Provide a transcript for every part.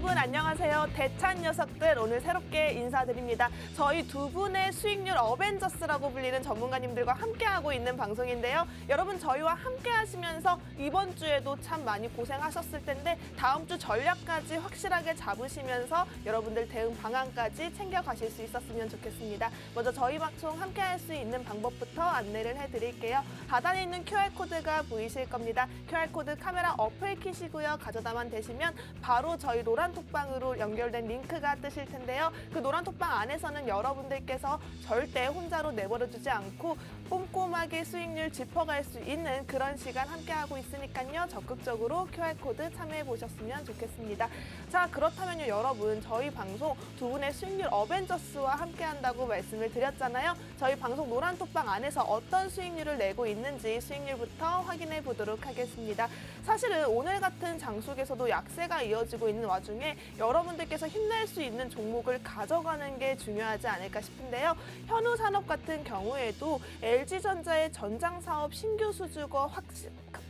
여러분 안녕하세요. 대찬 녀석들 오늘 새롭게 인사드립니다. 저희 두 분의 수익률 어벤져스라고 불리는 전문가님들과 함께하고 있는 방송인데요. 여러분 저희와 함께 하시면서 이번 주에도 참 많이 고생하셨을 텐데 다음 주 전략까지 확실하게 잡으시면서 여러분들 대응 방안까지 챙겨가실 수 있었으면 좋겠습니다. 먼저 저희 방송 함께 할 수 있는 방법부터 안내를 해드릴게요. 하단에 있는 QR코드가 보이실 겁니다. QR코드 카메라 어플 키시고요. 가져다만 되시면 바로 저희 노란톡방으로 연결된 링크가 뜨실 텐데요. 그 노란톡방 안에서는 여러분들께서 절대 혼자로 내버려두지 않고 꼼꼼하게 수익률 짚어갈 수 있는 그런 시간 함께하고 있으니까요. 적극적으로 QR코드 참여해 보셨으면 좋겠습니다. 자, 그렇다면요 여러분 저희 방송 두 분의 수익률 어벤져스와 함께한다고 말씀을 드렸잖아요. 저희 방송 노란톡방 안에서 어떤 수익률을 내고 있는지 수익률부터 확인해 보도록 하겠습니다. 사실은 오늘 같은 장속에서도 약세가 이어지고 있는 와중에 여러분들께서 힘낼 수 있는 종목을 가져가는 게 중요하지 않을까 싶은데요. 현우산업 같은 경우에도 LG전자의 전장사업 신규 수주가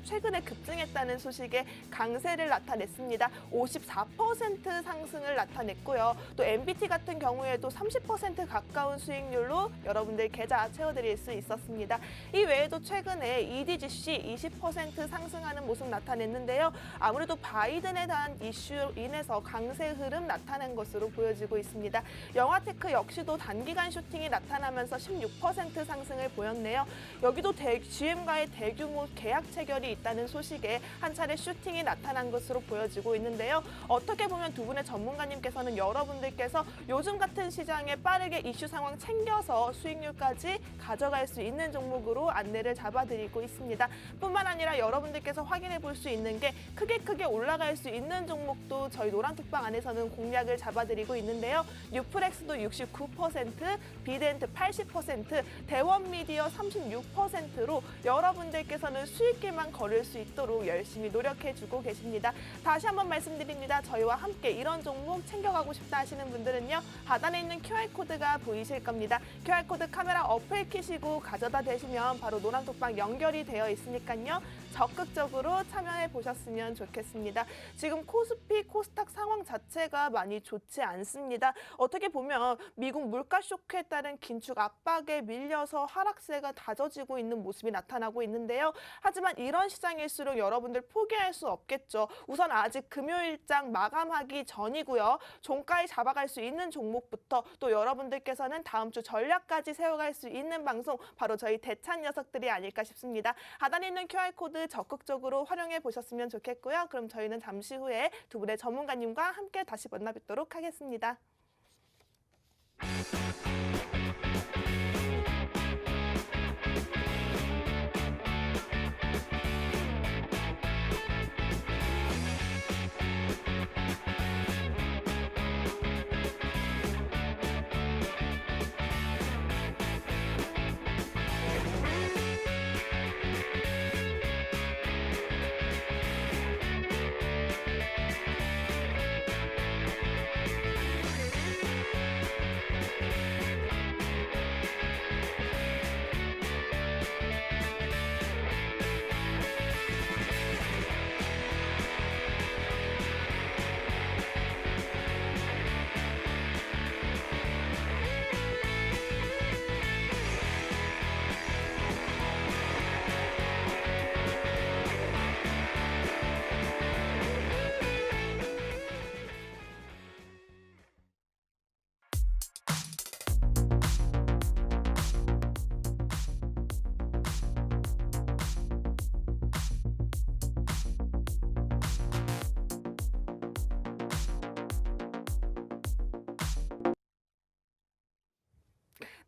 최근에 급증했다는 소식에 강세를 나타냈습니다. 54% 상승을 나타냈고요. 또 MBT 같은 경우에도 30% 가까운 수익률로 여러분들 계좌 채워드릴 수 있었습니다. 이 외에도 최근에 EDGC 20% 상승하는 모습 나타냈는데요. 아무래도 바이든에 대한 이슈로 인해서 강세 흐름 나타낸 것으로 보여지고 있습니다. 영화테크 역시도 단기간 슈팅이 나타나면서 16% 상승을 보였네요. 여기도 GM과의 대규모 계약 체결이 있다는 소식에 한 차례 슈팅이 나타난 것으로 보여지고 있는데요. 어떻게 보면 두 분의 전문가님께서는 여러분들께서 요즘 같은 시장에 빠르게 이슈 상황 챙겨서 수익률까지 가져갈 수 있는 종목으로 안내를 잡아드리고 있습니다. 뿐만 아니라 여러분들께서 확인해 볼 수 있는 게 크게 올라갈 수 있는 종목도 저희 노란톡방 안에서는 공략을 잡아드리고 있는데요. 뉴프렉스도 69%, 비덴트 80%, 대원미디어 36%로 여러분들께서는 수익길만 걸을 수 있도록 열심히 노력해주고 계십니다. 다시 한번 말씀드립니다. 저희와 함께 이런 종목 챙겨가고 싶다 하시는 분들은요. 하단에 있는 QR코드가 보이실 겁니다. QR코드 카메라 어플 키시고 가져다 대시면 바로 노란톡방 연결이 되어 있으니까요. 적극적으로 참여해 보셨으면 좋겠습니다. 지금 코스피, 코스닥 상황 자체가 많이 좋지 않습니다. 어떻게 보면 미국 물가 쇼크에 따른 긴축 압박에 밀려서 하락세가 다져지고 있는 모습이 나타나고 있는데요. 하지만 이런 시장일수록 여러분들 포기할 수 없겠죠. 우선 아직 금요일장 마감하기 전이고요. 종가에 잡아갈 수 있는 종목부터 또 여러분들께서는 다음 주 전략까지 세워갈 수 있는 방송 바로 저희 대찬 녀석들이 아닐까 싶습니다. 하단에 있는 QR코드 적극적으로 활용해 보셨으면 좋겠고요. 그럼 저희는 잠시 후에 두 분의 전문가님과 함께 다시 만나 뵙도록 하겠습니다.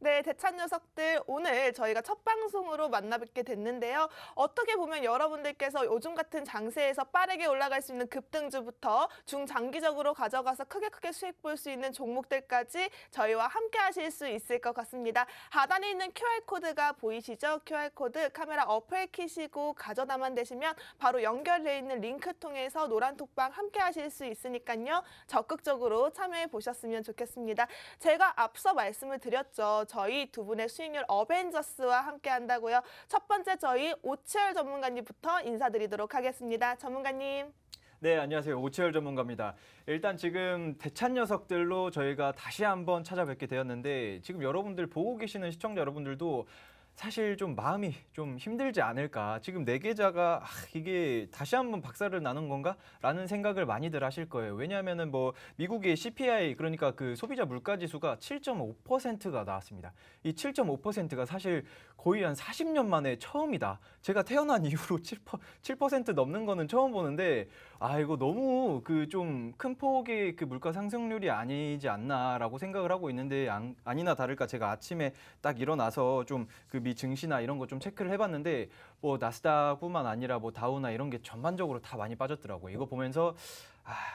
네, 대찬 녀석들 오늘 저희가 첫 방송으로 만나 뵙게 됐는데요. 어떻게 보면 여러분들께서 요즘 같은 장세에서 빠르게 올라갈 수 있는 급등주부터 중장기적으로 가져가서 크게 수익 볼 수 있는 종목들까지 저희와 함께 하실 수 있을 것 같습니다. 하단에 있는 QR코드가 보이시죠? QR코드 카메라 어플 키시고 가져다만 되시면 바로 연결되어 있는 링크 통해서 노란톡방 함께 하실 수 있으니까요. 적극적으로 참여해 보셨으면 좋겠습니다. 제가 앞서 말씀을 드렸죠. 저희 두 분의 수익률 어벤져스와 함께 한다고요. 첫 번째 저희 오치열 전문가님부터 인사드리도록 하겠습니다. 전문가님. 네, 안녕하세요. 오치열 전문가입니다. 일단 지금 대찬 녀석들로 저희가 다시 한번 찾아뵙게 되었는데 지금 여러분들 보고 계시는 시청자 여러분들도 사실 좀 마음이 좀 힘들지 않을까. 지금 내 계좌가 이게 다시 한번 박살을 나는 건가? 라는 생각을 많이들 하실 거예요. 왜냐하면은 뭐 미국의 CPI 그러니까 그 소비자 물가 지수가 7.5%가 나왔습니다. 이 7.5%가 사실 거의 한 40년 만에 처음이다. 제가 태어난 이후로 7% 넘는 거는 처음 보는데 이거 너무 그 좀 큰 폭의 그 물가 상승률이 아니지 않나라고 생각을 하고 있는데 아니나 다를까 제가 아침에 딱 일어나서 좀 그 미 증시나 이런 거 좀 체크를 해봤는데 뭐 나스닥뿐만 아니라 뭐 다우나 이런 게 전반적으로 다 많이 빠졌더라고요. 이거 보면서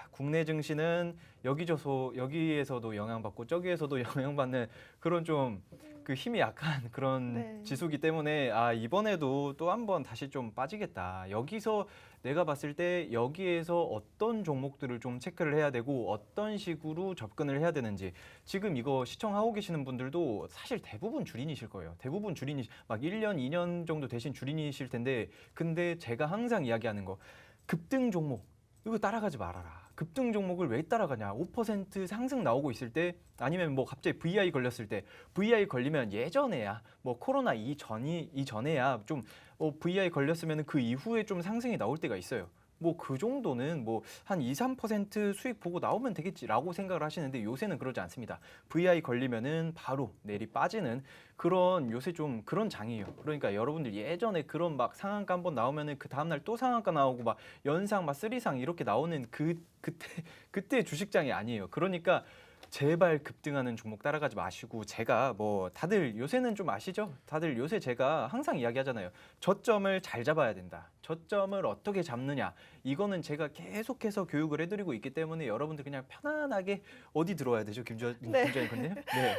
국내 증시는 여기에서도 영향받고 저기에서도 영향받는 그런 좀 그 힘이 약한 그런 네. 지수기 때문에 이번에도 또 한 번 다시 좀 빠지겠다. 여기서 내가 봤을 때 여기에서 어떤 종목들을 좀 체크를 해야 되고 어떤 식으로 접근을 해야 되는지 지금 이거 시청하고 계시는 분들도 사실 대부분 주린이실 거예요. 대부분 주린이 막 1년, 2년 정도 되신 주린이실 텐데 근데 제가 항상 이야기하는 거 급등 종목 이거 따라가지 말아라. 급등 종목을 왜 따라가냐? 5% 상승 나오고 있을 때 아니면 뭐 갑자기 VI 걸렸을 때 VI 걸리면 예전에야 뭐 코로나 이전에야 좀 VI 걸렸으면 그 이후에 좀 상승이 나올 때가 있어요. 뭐 그 정도는 뭐 한 2, 3% 수익 보고 나오면 되겠지라고 생각을 하시는데 요새는 그러지 않습니다. VI 걸리면은 바로 내리 빠지는 그런 요새 좀 그런 장이에요. 그러니까 여러분들 예전에 그런 막 상한가 한번 나오면은 그 다음날 또 상한가 나오고 막 연상 막 쓰리상 이렇게 나오는 그때 주식장이 아니에요. 그러니까 제발 급등하는 종목 따라가지 마시고 제가 뭐 다들 요새는 좀 아시죠? 다들 요새 제가 항상 이야기하잖아요. 저점을 잘 잡아야 된다. 저점을 어떻게 잡느냐. 이거는 제가 계속해서 교육을 해드리고 있기 때문에 여러분들 그냥 편안하게 어디 들어와야 되죠? 김주현님? 네.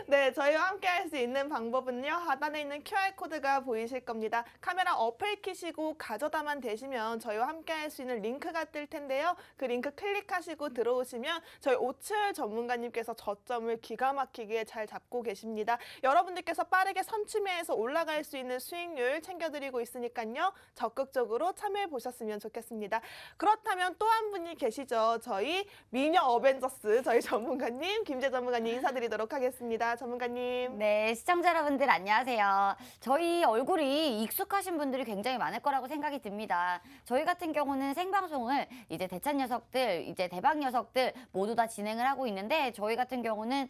네, 저희와 함께 할 수 있는 방법은요. 하단에 있는 QR코드가 보이실 겁니다. 카메라 어플 키시고 가져다만 되시면 저희와 함께 할 수 있는 링크가 뜰 텐데요. 그 링크 클릭하시고 들어오시면 저희 오츠열 전문가님께서 저점을 기가 막히게 잘 잡고 계십니다. 여러분들께서 빠르게 선취매에서 올라갈 수 있는 수익률 챙겨드리고 있으니까요. 적극적으로 참여해 보셨으면 좋겠습니다. 그렇다면 또 한 분이 계시죠. 저희 미녀 어벤져스 저희 전문가님 김재 전문가님 인사드리도록 하겠습니다. 전문가님. 네, 시청자 여러분들 안녕하세요. 저희 얼굴이 익숙하신 분들이 굉장히 많을 거라고 생각이 듭니다. 저희 같은 경우는 생방송을 이제 대찬 녀석들, 이제 대박 녀석들 모두 다 진행을 하고 있는데 저희 같은 경우는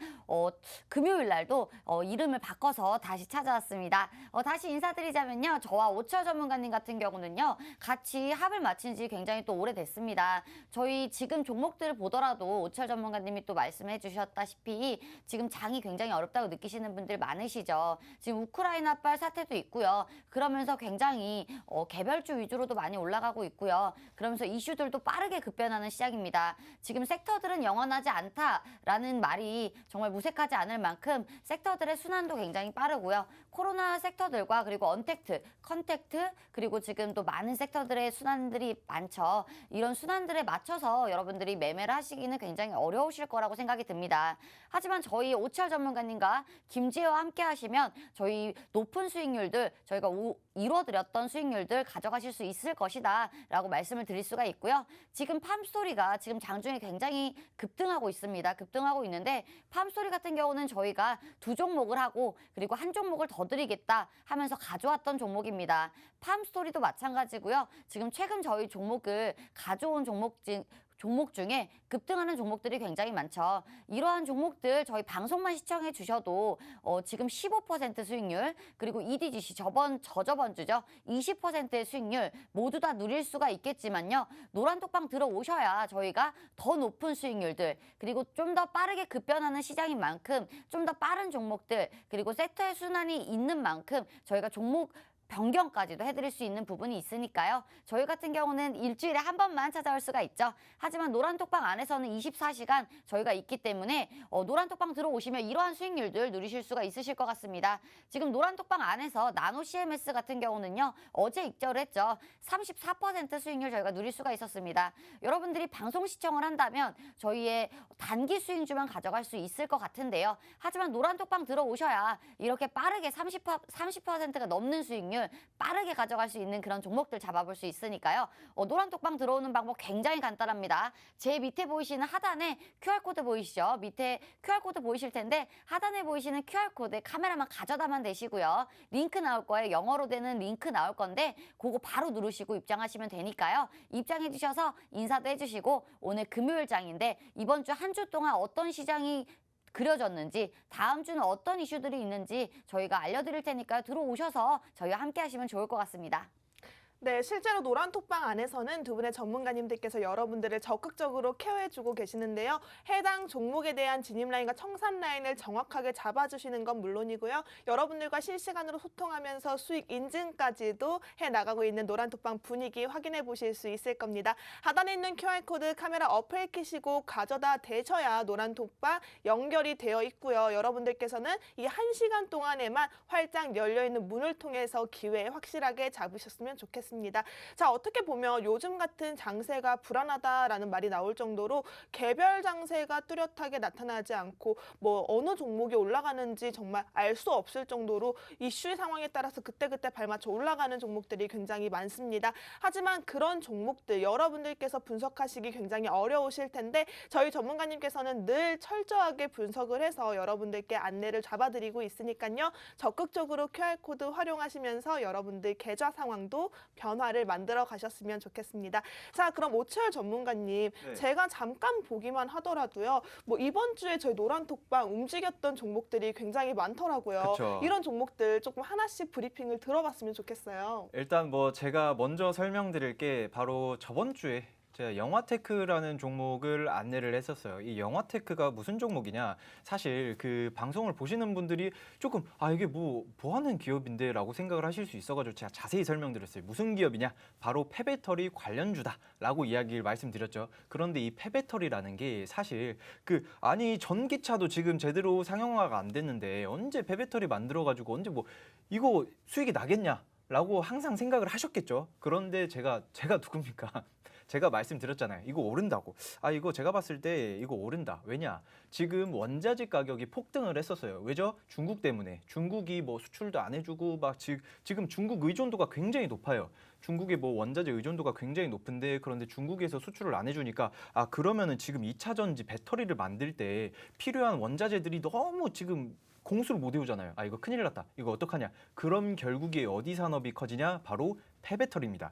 금요일 날도 이름을 바꿔서 다시 찾아왔습니다. 다시 인사드리자면요. 저와 오철 전문가님 같은 경우는요. 같이 합을 맞춘 지 굉장히 또 오래됐습니다. 저희 지금 종목들을 보더라도 오철 전문가님이 또 말씀해 주셨다시피 지금 장이 굉장히 어렵다고 느끼시는 분들 많으시죠. 지금 우크라이나발 사태도 있고요. 그러면서 굉장히 개별주 위주로도 많이 올라가고 있고요. 그러면서 이슈들도 빠르게 급변하는 시장입니다. 지금 섹터들은 영원하지 않다라는 말이 정말 무색하지 않을 만큼 섹터들의 순환도 굉장히 빠르고요. 코로나 섹터들과 그리고 언택트, 컨택트 그리고 지금 또 많은 섹터들의 순환들이 많죠. 이런 순환들에 맞춰서 여러분들이 매매를 하시기는 굉장히 어려우실 거라고 생각이 듭니다. 하지만 저희 오철 전문가님과 김지혜와 함께 하시면 저희 높은 수익률들 저희가 이뤄드렸던 수익률들 가져가실 수 있을 것이다 라고 말씀을 드릴 수가 있고요. 지금 팜스토리가 지금 장중에 굉장히 급등하고 있습니다. 급등하고 있는데 팜스토리 같은 경우는 저희가 두 종목을 하고 그리고 한 종목을 더 드리겠다 하면서 가져왔던 종목입니다. 팜스토리도 마찬가지고요. 지금 최근 저희 종목을 가져온 종목 중에 급등하는 종목들이 굉장히 많죠. 이러한 종목들 저희 방송만 시청해 주셔도 지금 15% 수익률 그리고 EDGC 저저번 주죠. 20%의 수익률 모두 다 누릴 수가 있겠지만요. 노란톡방 들어오셔야 저희가 더 높은 수익률들 그리고 좀 더 빠르게 급변하는 시장인 만큼 좀 더 빠른 종목들 그리고 섹터의 순환이 있는 만큼 저희가 종목 변경까지도 해드릴 수 있는 부분이 있으니까요. 저희 같은 경우는 일주일에 한 번만 찾아올 수가 있죠. 하지만 노란톡방 안에서는 24시간 저희가 있기 때문에 노란톡방 들어오시면 이러한 수익률들 누리실 수가 있으실 것 같습니다. 지금 노란톡방 안에서 나노 CMS 같은 경우는요. 어제 익절을 했죠. 34% 수익률 저희가 누릴 수가 있었습니다. 여러분들이 방송 시청을 한다면 저희의 단기 수익주만 가져갈 수 있을 것 같은데요. 하지만 노란톡방 들어오셔야 이렇게 빠르게 30%가 넘는 수익률 수익률 빠르게 가져갈 수 있는 그런 종목들 잡아볼 수 있으니까요. 노란톡방 들어오는 방법 굉장히 간단합니다. 제 밑에 보이시는 하단에 QR코드 보이시죠? 밑에 QR코드 보이실 텐데 하단에 보이시는 QR코드 카메라만 가져다만 되시고요. 링크 나올 거예요. 영어로 되는 링크 나올 건데 그거 바로 누르시고 입장하시면 되니까요. 입장해 주셔서 인사도 해주시고 오늘 금요일장인데 이번 주 한 주 동안 어떤 시장이 그려졌는지 다음 주는 어떤 이슈들이 있는지 저희가 알려드릴 테니까요. 들어오셔서 저희와 함께 하시면 좋을 것 같습니다. 네, 실제로 노란톡방 안에서는 두 분의 전문가님들께서 여러분들을 적극적으로 케어해주고 계시는데요. 해당 종목에 대한 진입 라인과 청산 라인을 정확하게 잡아주시는 건 물론이고요. 여러분들과 실시간으로 소통하면서 수익 인증까지도 해나가고 있는 노란톡방 분위기 확인해 보실 수 있을 겁니다. 하단에 있는 QR코드 카메라 어플 켜시고 가져다 대셔야 노란톡방 연결이 되어 있고요. 여러분들께서는 이 1시간 동안에만 활짝 열려있는 문을 통해서 기회 확실하게 잡으셨으면 좋겠습니다. 자, 어떻게 보면 요즘 같은 장세가 불안하다라는 말이 나올 정도로 개별 장세가 뚜렷하게 나타나지 않고 뭐 어느 종목이 올라가는지 정말 알 수 없을 정도로 이슈 상황에 따라서 그때그때 발맞춰 올라가는 종목들이 굉장히 많습니다. 하지만 그런 종목들 여러분들께서 분석하시기 굉장히 어려우실 텐데 저희 전문가님께서는 늘 철저하게 분석을 해서 여러분들께 안내를 잡아드리고 있으니까요. 적극적으로 QR코드 활용하시면서 여러분들 계좌 상황도 변화를 만들어 가셨으면 좋겠습니다. 자, 그럼 오채열 전문가님, 네. 제가 잠깐 보기만 하더라도요. 뭐 이번 주에 저희 노란톡방 움직였던 종목들이 굉장히 많더라고요. 그쵸. 이런 종목들 조금 하나씩 브리핑을 들어봤으면 좋겠어요. 일단 뭐 제가 먼저 설명드릴 게 바로 저번 주에 제가 영화테크라는 종목을 안내를 했었어요. 이 영화테크가 무슨 종목이냐? 사실 그 방송을 보시는 분들이 조금 이게 뭐 하는 기업인데 라고 생각을 하실 수 있어가지고 제가 자세히 설명드렸어요. 무슨 기업이냐? 바로 폐배터리 관련주다라고 이야기를 말씀드렸죠. 그런데 이 폐배터리라는 게 사실 아니 전기차도 지금 제대로 상용화가 안 됐는데 언제 폐배터리 만들어가지고 언제 뭐 이거 수익이 나겠냐? 라고 항상 생각을 하셨겠죠. 그런데 제가 누굽니까? 제가 말씀드렸잖아요. 이거 오른다고. 이거 제가 봤을 때 이거 오른다. 왜냐? 지금 원자재 가격이 폭등을 했었어요. 왜죠? 중국 때문에. 중국이 뭐 수출도 안 해주고 막 지금 중국 의존도가 굉장히 높아요. 중국의 뭐 원자재 의존도가 굉장히 높은데 그런데 중국에서 수출을 안 해주니까 그러면은 지금 2차 전지 배터리를 만들 때 필요한 원자재들이 너무 지금 공수를 못 외우잖아요. 이거 큰일 났다. 이거 어떡하냐. 그럼 결국에 어디 산업이 커지냐? 바로 폐배터리입니다.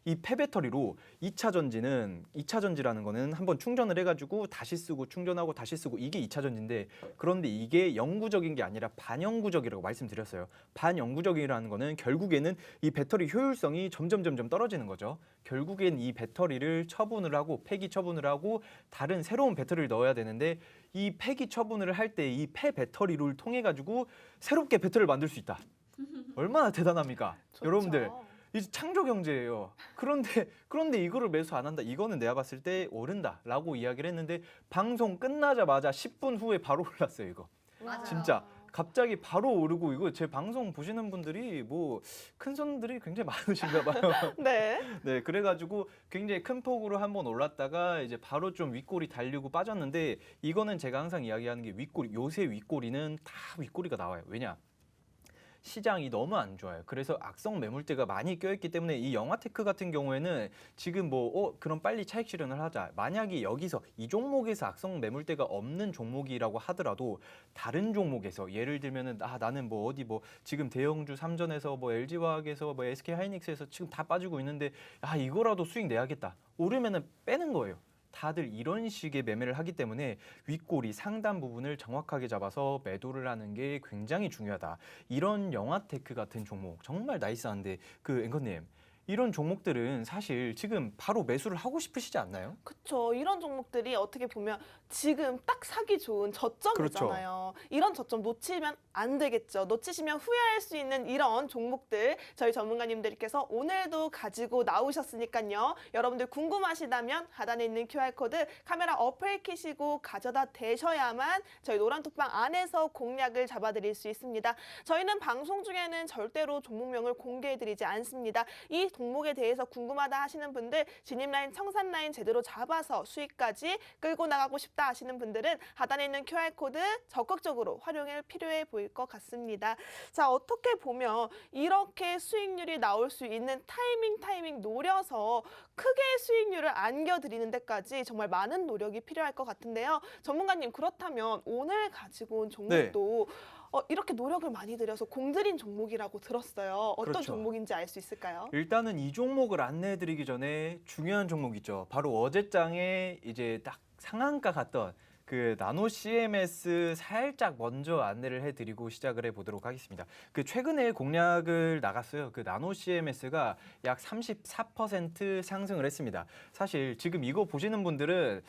이 폐배터리로 2차 전지라는 거는 한번 충전을 해가지고 다시 쓰고 충전하고 다시 쓰고 이게 2차 전지인데 그런데 이게 영구적인 게 아니라 반영구적이라고 말씀드렸어요. 반영구적이라는 거는 결국에는 이 배터리 효율성이 점점 떨어지는 거죠. 결국엔 이 배터리를 처분을 하고 폐기 처분을 하고 다른 새로운 배터리를 넣어야 되는데 이 폐기 처분을 할 때 이 폐배터리를 통해 가지고 새롭게 배터리를 만들 수 있다. 얼마나 대단합니까? 좋죠. 여러분들. 이 창조 경제예요. 그런데 이거를 매수 안 한다. 이거는 내가 봤을 때 오른다라고 이야기를 했는데 방송 끝나자마자 10분 후에 바로 올랐어요, 이거. 맞아요. 진짜 갑자기 바로 오르고 이거 제 방송 보시는 분들이 뭐 큰 손들이 굉장히 많으신가 봐요. 네. 네, 그래가지고 굉장히 큰 폭으로 한번 올랐다가 이제 바로 좀 윗꼬리 달리고 빠졌는데 이거는 제가 항상 이야기하는 게 윗꼬리, 요새 윗꼬리는 다 윗꼬리가 나와요. 왜냐? 시장이 너무 안 좋아요. 그래서 악성 매물대가 많이 껴있기 때문에 이 영화테크 같은 경우에는 지금 그럼 빨리 차익 실현을 하자. 만약에 여기서 이 종목에서 악성 매물대가 없는 종목이라고 하더라도 다른 종목에서 예를 들면은 나는 지금 대형주 3전에서 LG화학에서 SK하이닉스에서 지금 다 빠지고 있는데 이거라도 수익 내야겠다. 오르면은 빼는 거예요. 다들 이런 식의 매매를 하기 때문에 윗꼬리 상단 부분을 정확하게 잡아서 매도를 하는 게 굉장히 중요하다. 이런 영화테크 같은 종목 정말 나이스한데 앵커님 이런 종목들은 사실 지금 바로 매수를 하고 싶으시지 않나요? 그렇죠. 이런 종목들이 어떻게 보면 지금 딱 사기 좋은 저점이잖아요. 이런 저점 놓치면 안 되겠죠. 놓치시면 후회할 수 있는 이런 종목들 저희 전문가님들께서 오늘도 가지고 나오셨으니까요. 여러분들 궁금하시다면 하단에 있는 QR코드 카메라 어플 켜시고 가져다 대셔야만 저희 노란톡방 안에서 공략을 잡아드릴 수 있습니다. 저희는 방송 중에는 절대로 종목명을 공개해드리지 않습니다. 이 종목에 대해서 궁금하다 하시는 분들, 진입라인, 청산라인 제대로 잡아서 수익까지 끌고 나가고 싶다 하시는 분들은 하단에 있는 QR코드 적극적으로 활용할 필요해 보일 것 같습니다. 자, 어떻게 보면 이렇게 수익률이 나올 수 있는 타이밍 노려서 크게 수익률을 안겨드리는 데까지 정말 많은 노력이 필요할 것 같은데요. 전문가님, 그렇다면 오늘 가지고 온 종목도 이렇게 노력을 많이 들여서 공들인 종목이라고 들었어요. 어떤 그렇죠. 종목인지 알 수 있을까요? 일단은 이 종목을 안내해드리기 전에 중요한 종목 있죠. 바로 어제장에 이제 딱 상한가 갔던 그 나노 CMS 살짝 먼저 안내를 해드리고 시작을 해보도록 하겠습니다. 그 최근에 공략을 나갔어요. 그 나노 CMS가 약 34% 상승을 했습니다. 사실 지금 이거 보시는 분들은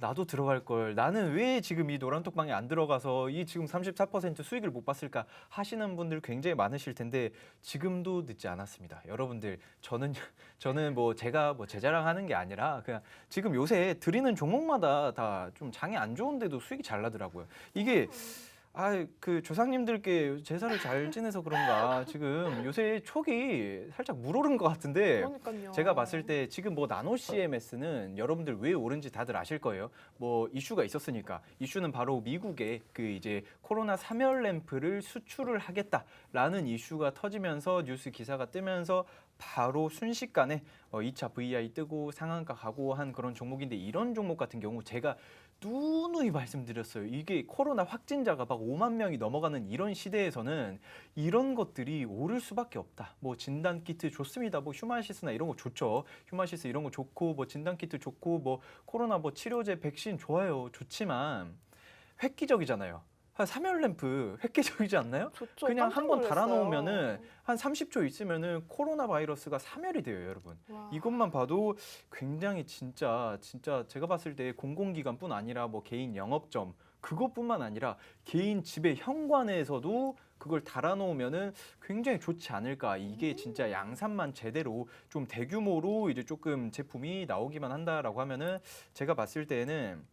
나도 들어갈 걸. 나는 왜 지금 이 노란톡방에 안 들어가서 이 지금 34% 수익을 못 봤을까 하시는 분들 굉장히 많으실 텐데 지금도 늦지 않았습니다. 여러분들 저는 뭐 제가 뭐 제 자랑하는 게 아니라 그냥 지금 요새 드리는 종목마다 다 좀 장이 안 좋은데도 수익이 잘 나더라고요. 이게 그 조상님들께 제사를 잘 지내서 그런가 지금 요새 촉이 살짝 물오른 것 같은데 그러니까요. 제가 봤을 때 지금 뭐 나노 CMS는 여러분들 왜 오른지 다들 아실 거예요. 뭐 이슈가 있었으니까. 이슈는 바로 미국의 그 이제 코로나 사멸 램프를 수출을 하겠다라는 이슈가 터지면서 뉴스 기사가 뜨면서 바로 순식간에 2차 VI 뜨고 상한가 가고 한 그런 종목인데 이런 종목 같은 경우 제가 누누이 말씀드렸어요. 이게 코로나 확진자가 막 5만 명이 넘어가는 이런 시대에서는 이런 것들이 오를 수밖에 없다. 뭐 진단키트 좋습니다. 뭐 휴마시스나 이런 거 좋죠. 휴마시스 이런 거 좋고 뭐 진단키트 좋고 뭐 코로나 뭐 치료제 백신 좋아요. 좋지만 획기적이잖아요. 한 사멸램프 획기적이지 않나요? 좋죠. 그냥 깜짝 한번 놀랐어요. 달아놓으면은 한 30초 있으면은 코로나 바이러스가 사멸이 돼요, 여러분. 와. 이것만 봐도 굉장히 진짜 제가 봤을 때 공공기관뿐 아니라 뭐 개인 영업점 그것뿐만 아니라 개인 집의 현관에서도 그걸 달아놓으면은 굉장히 좋지 않을까. 이게 진짜 양산만 제대로 좀 대규모로 이제 조금 제품이 나오기만 한다라고 하면은 제가 봤을 때는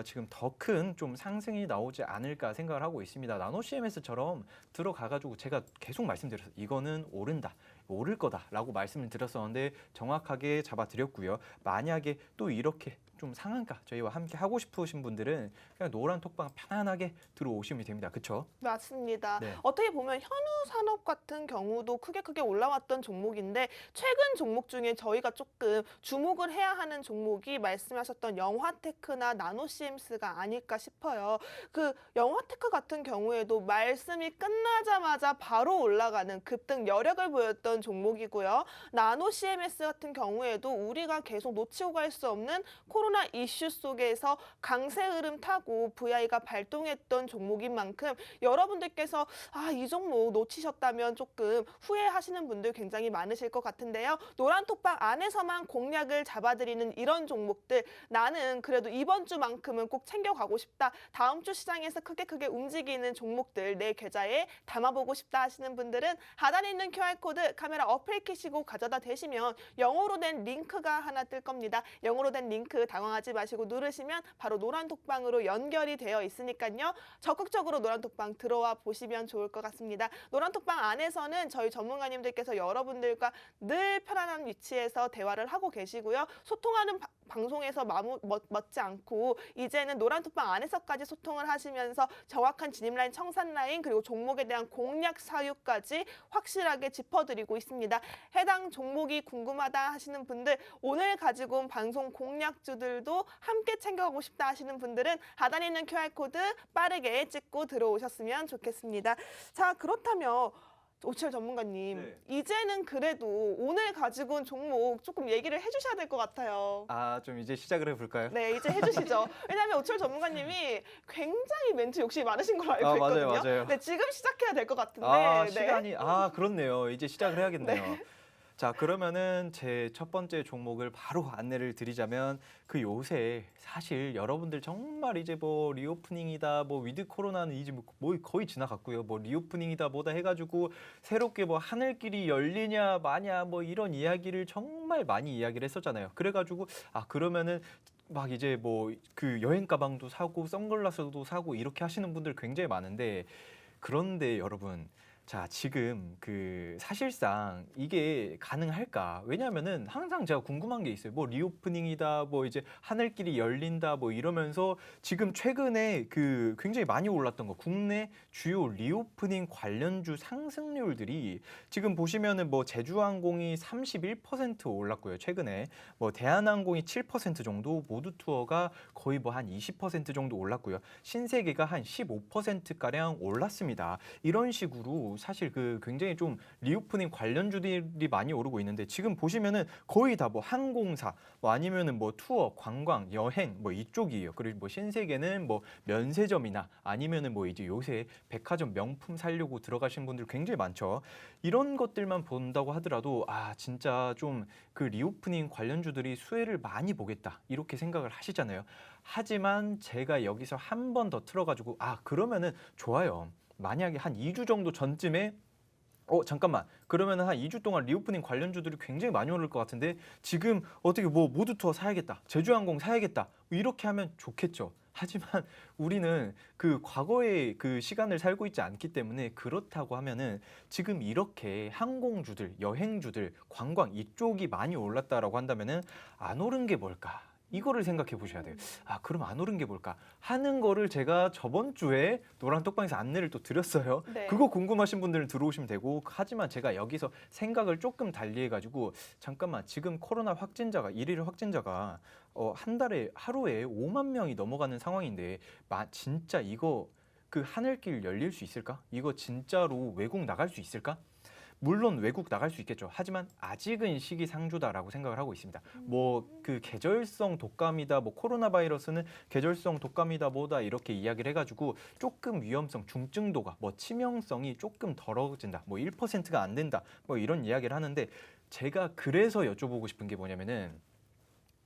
지금 더 큰 좀 상승이 나오지 않을까 생각을 하고 있습니다. 나노 CMS처럼 들어가가지고 제가 계속 말씀드렸어요. 이거는 오른다. 오를 거다라고 말씀을 드렸었는데 정확하게 잡아드렸고요. 만약에 또 이렇게 좀 상한가 저희와 함께 하고 싶으신 분들은 그냥 노란 톡방 편안하게 들어오시면 됩니다. 그렇죠? 맞습니다. 네. 어떻게 보면 현우 산업 같은 경우도 크게 올라왔던 종목인데 최근 종목 중에 저희가 조금 주목을 해야 하는 종목이 말씀하셨던 영화테크나 나노CMS가 아닐까 싶어요. 그 영화테크 같은 경우에도 말씀이 끝나자마자 바로 올라가는 급등 여력을 보였던 종목이고요. 나노CMS 같은 경우에도 우리가 계속 놓치고 갈 수 없는 코로나 이슈 속에서 강세 흐름 타고 VI가 발동했던 종목인 만큼 여러분들께서 이 종목 놓치셨다면 조금 후회하시는 분들 굉장히 많으실 것 같은데요. 노란톡방 안에서만 공략을 잡아드리는 이런 종목들 나는 그래도 이번 주만큼은 꼭 챙겨가고 싶다. 다음 주 시장에서 크게 움직이는 종목들 내 계좌에 담아보고 싶다 하시는 분들은 하단에 있는 QR코드 카메라 어플 키시고 가져다 대시면 영어로 된 링크가 하나 뜰 겁니다. 영어로 된 링크 당황하지 마시고 누르시면 바로 노란톡방으로 연결이 되어 있으니까요. 적극적으로 노란톡방 들어와 보시면 좋을 것 같습니다. 노란톡방 안에서는 저희 전문가님들께서 여러분들과 늘 편안한 위치에서 대화를 하고 계시고요. 소통하는 방송에서 멋지 않고 이제는 노란톡방 안에서까지 소통을 하시면서 정확한 진입라인, 청산라인 그리고 종목에 대한 공략 사유까지 확실하게 짚어드리고 있습니다. 해당 종목이 궁금하다 하시는 분들 오늘 가지고 온 방송 공략주들도 함께 챙겨가고 싶다 하시는 분들은 하단에 있는 QR코드 빠르게 찍고 들어오셨으면 좋겠습니다. 자, 그렇다면 오철 전문가님, 네. 이제는 그래도 오늘 가지고 온 종목 조금 얘기를 해주셔야 될 것 같아요. 좀 이제 시작을 해볼까요? 네, 이제 해주시죠. 왜냐하면 오철 전문가님이 굉장히 멘트 욕심이 많으신 걸로 알고 있거든요. 맞아요. 네, 지금 시작해야 될 것 같은데. 네. 시간이 그렇네요. 이제 시작을 해야겠네요. 자, 그러면은 제 첫 번째 종목을 바로 안내를 드리자면 그 요새 사실 여러분들 정말 이제 뭐 리오프닝이다, 뭐 위드 코로나는 이제 뭐 거의 지나갔고요. 뭐 리오프닝이다 뭐다 해가지고 새롭게 뭐 하늘길이 열리냐 마냐 뭐 이런 이야기를 정말 많이 이야기를 했었잖아요. 그래가지고 그러면은 막 이제 뭐 그 여행 가방도 사고 선글라스도 사고 이렇게 하시는 분들 굉장히 많은데 그런데 여러분 자, 지금 그 사실상 이게 가능할까? 왜냐하면은 항상 제가 궁금한 게 있어요. 뭐 리오프닝이다, 뭐 이제 하늘길이 열린다, 뭐 이러면서 지금 최근에 그 굉장히 많이 올랐던 거 국내 주요 리오프닝 관련주 상승률들이 지금 보시면은 뭐 제주항공이 31% 올랐고요. 최근에 뭐 대한항공이 7% 정도, 모두투어가 거의 뭐 한 20% 정도 올랐고요. 신세계가 한 15%가량 올랐습니다. 이런 식으로 사실 그 굉장히 좀 리오프닝 관련주들이 많이 오르고 있는데 지금 보시면은 거의 다 뭐 항공사 뭐 아니면은 뭐 투어, 관광, 여행 뭐 이쪽이에요. 그리고 뭐 신세계는 뭐 면세점이나 아니면은 뭐 이제 요새 백화점 명품 사려고 들어가신 분들 굉장히 많죠. 이런 것들만 본다고 하더라도 아 진짜 좀 그 리오프닝 관련주들이 수혜를 많이 보겠다 이렇게 생각을 하시잖아요. 하지만 제가 여기서 한 번 더 틀어가지고 아 그러면은 좋아요. 만약에 한 2주 정도 전쯤에 잠깐만. 그러면은 한 2주 동안 리오프닝 관련주들이 굉장히 많이 오를 것 같은데 지금 어떻게 뭐 모두 투어 사야겠다. 제주항공 사야겠다. 이렇게 하면 좋겠죠. 하지만 우리는 그 과거의 그 시간을 살고 있지 않기 때문에 그렇다고 하면은 지금 이렇게 항공주들, 여행주들, 관광 이쪽이 많이 올랐다라고 한다면은 안 오른 게 뭘까? 이거를 생각해 보셔야 돼요. 아, 그럼 안 오른 게 뭘까? 하는 거를 제가 저번 주에 노란 톡방에서 안내를 또 드렸어요. 네. 그거 궁금하신 분들은 들어오시면 되고, 하지만 제가 여기서 생각을 조금 달리 해가지고, 잠깐만, 지금 코로나 확진자가, 일일 확진자가 한 달에, 하루에 5만 명이 넘어가는 상황인데, 진짜 이거 그 하늘길 열릴 수 있을까? 이거 진짜로 외국 나갈 수 있을까? 물론 외국 나갈 수 있겠죠. 하지만 아직은 시기상조다라고 생각을 하고 있습니다. 뭐 그 계절성 독감이다, 뭐 코로나 바이러스는 계절성 독감이다 뭐다 이렇게 이야기를 해가지고 조금 위험성, 중증도가 뭐 치명성이 조금 덜어진다, 뭐 1%가 안 된다, 뭐 이런 이야기를 하는데 제가 그래서 여쭤보고 싶은 게 뭐냐면은.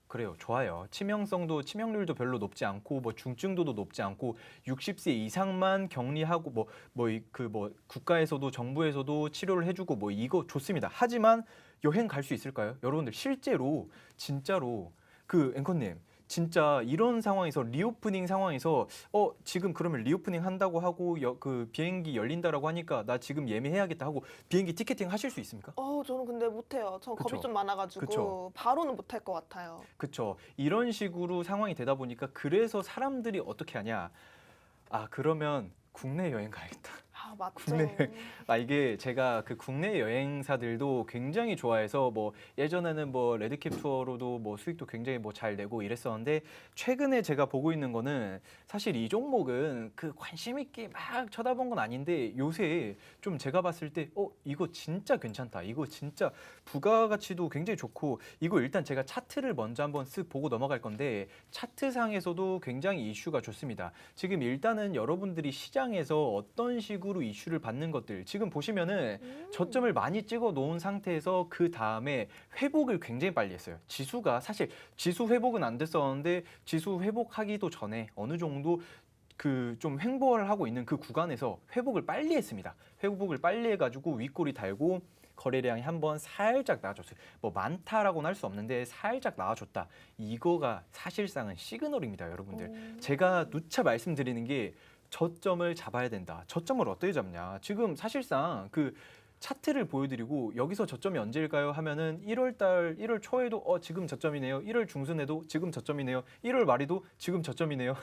그래요. 좋아요. 치명률도 별로 높지 않고 뭐 중증도도 높지 않고 60세 이상만 격리하고 국가에서도 정부에서도 치료를 해주고 뭐 이거 좋습니다. 하지만 여행 갈 수 있을까요? 여러분들 실제로 진짜로 그 앵커님 진짜 이런 상황에서 리오프닝 상황에서 지금 그러면 리오프닝 한다고 하고 그 비행기 열린다라고 하니까 나 지금 예매해야겠다 하고 비행기 티켓팅 하실 수 있습니까? 저는 근데 못해요. 전 겁이 그쵸. 좀 많아가지고 그쵸. 바로는 못할 것 같아요. 그렇죠. 이런 식으로 상황이 되다 보니까 그래서 사람들이 어떻게 하냐. 아, 그러면 국내 여행 가야겠다. 아, 맞죠. 국내 이게 제가 그 국내 여행사들도 굉장히 좋아해서 뭐 예전에는 뭐 레드캡 투어로도 뭐 수익도 굉장히 뭐 잘 내고 이랬었는데 최근에 제가 보고 있는 거는 사실 이 종목은 그 관심 있게 막 쳐다본 건 아닌데 요새 좀 제가 봤을 때 이거 진짜 괜찮다. 이거 진짜 부가가치도 굉장히 좋고 이거 일단 제가 차트를 먼저 한번 쓱 보고 넘어갈 건데 차트상에서도 굉장히 이슈가 좋습니다. 지금 일단은 여러분들이 시장에서 어떤 식으로 이슈를 받는 것들 지금 보시면은 저점을 많이 찍어 놓은 상태에서 그 다음에 회복을 굉장히 빨리 했어요. 지수가 사실 지수 회복은 안 됐었는데 지수 회복하기도 전에 어느 정도 그 좀 횡보를 하고 있는 그 구간에서 회복을 빨리 했습니다. 회복을 빨리 해가지고 윗골이 달고 거래량이 한번 살짝 나아졌어요. 뭐 많다라고는 할 수 없는데 살짝 나아졌다. 이거가 사실상은 시그널입니다, 여러분들. 제가 누차 말씀드리는 게 저점을 잡아야 된다. 저점을 어떻게 잡냐? 지금 사실상 그 차트를 보여드리고 여기서 저점이 언제일까요? 하면은 1월 초에도 지금 저점이네요. 1월 중순에도 지금 저점이네요. 1월 말에도 지금 저점이네요.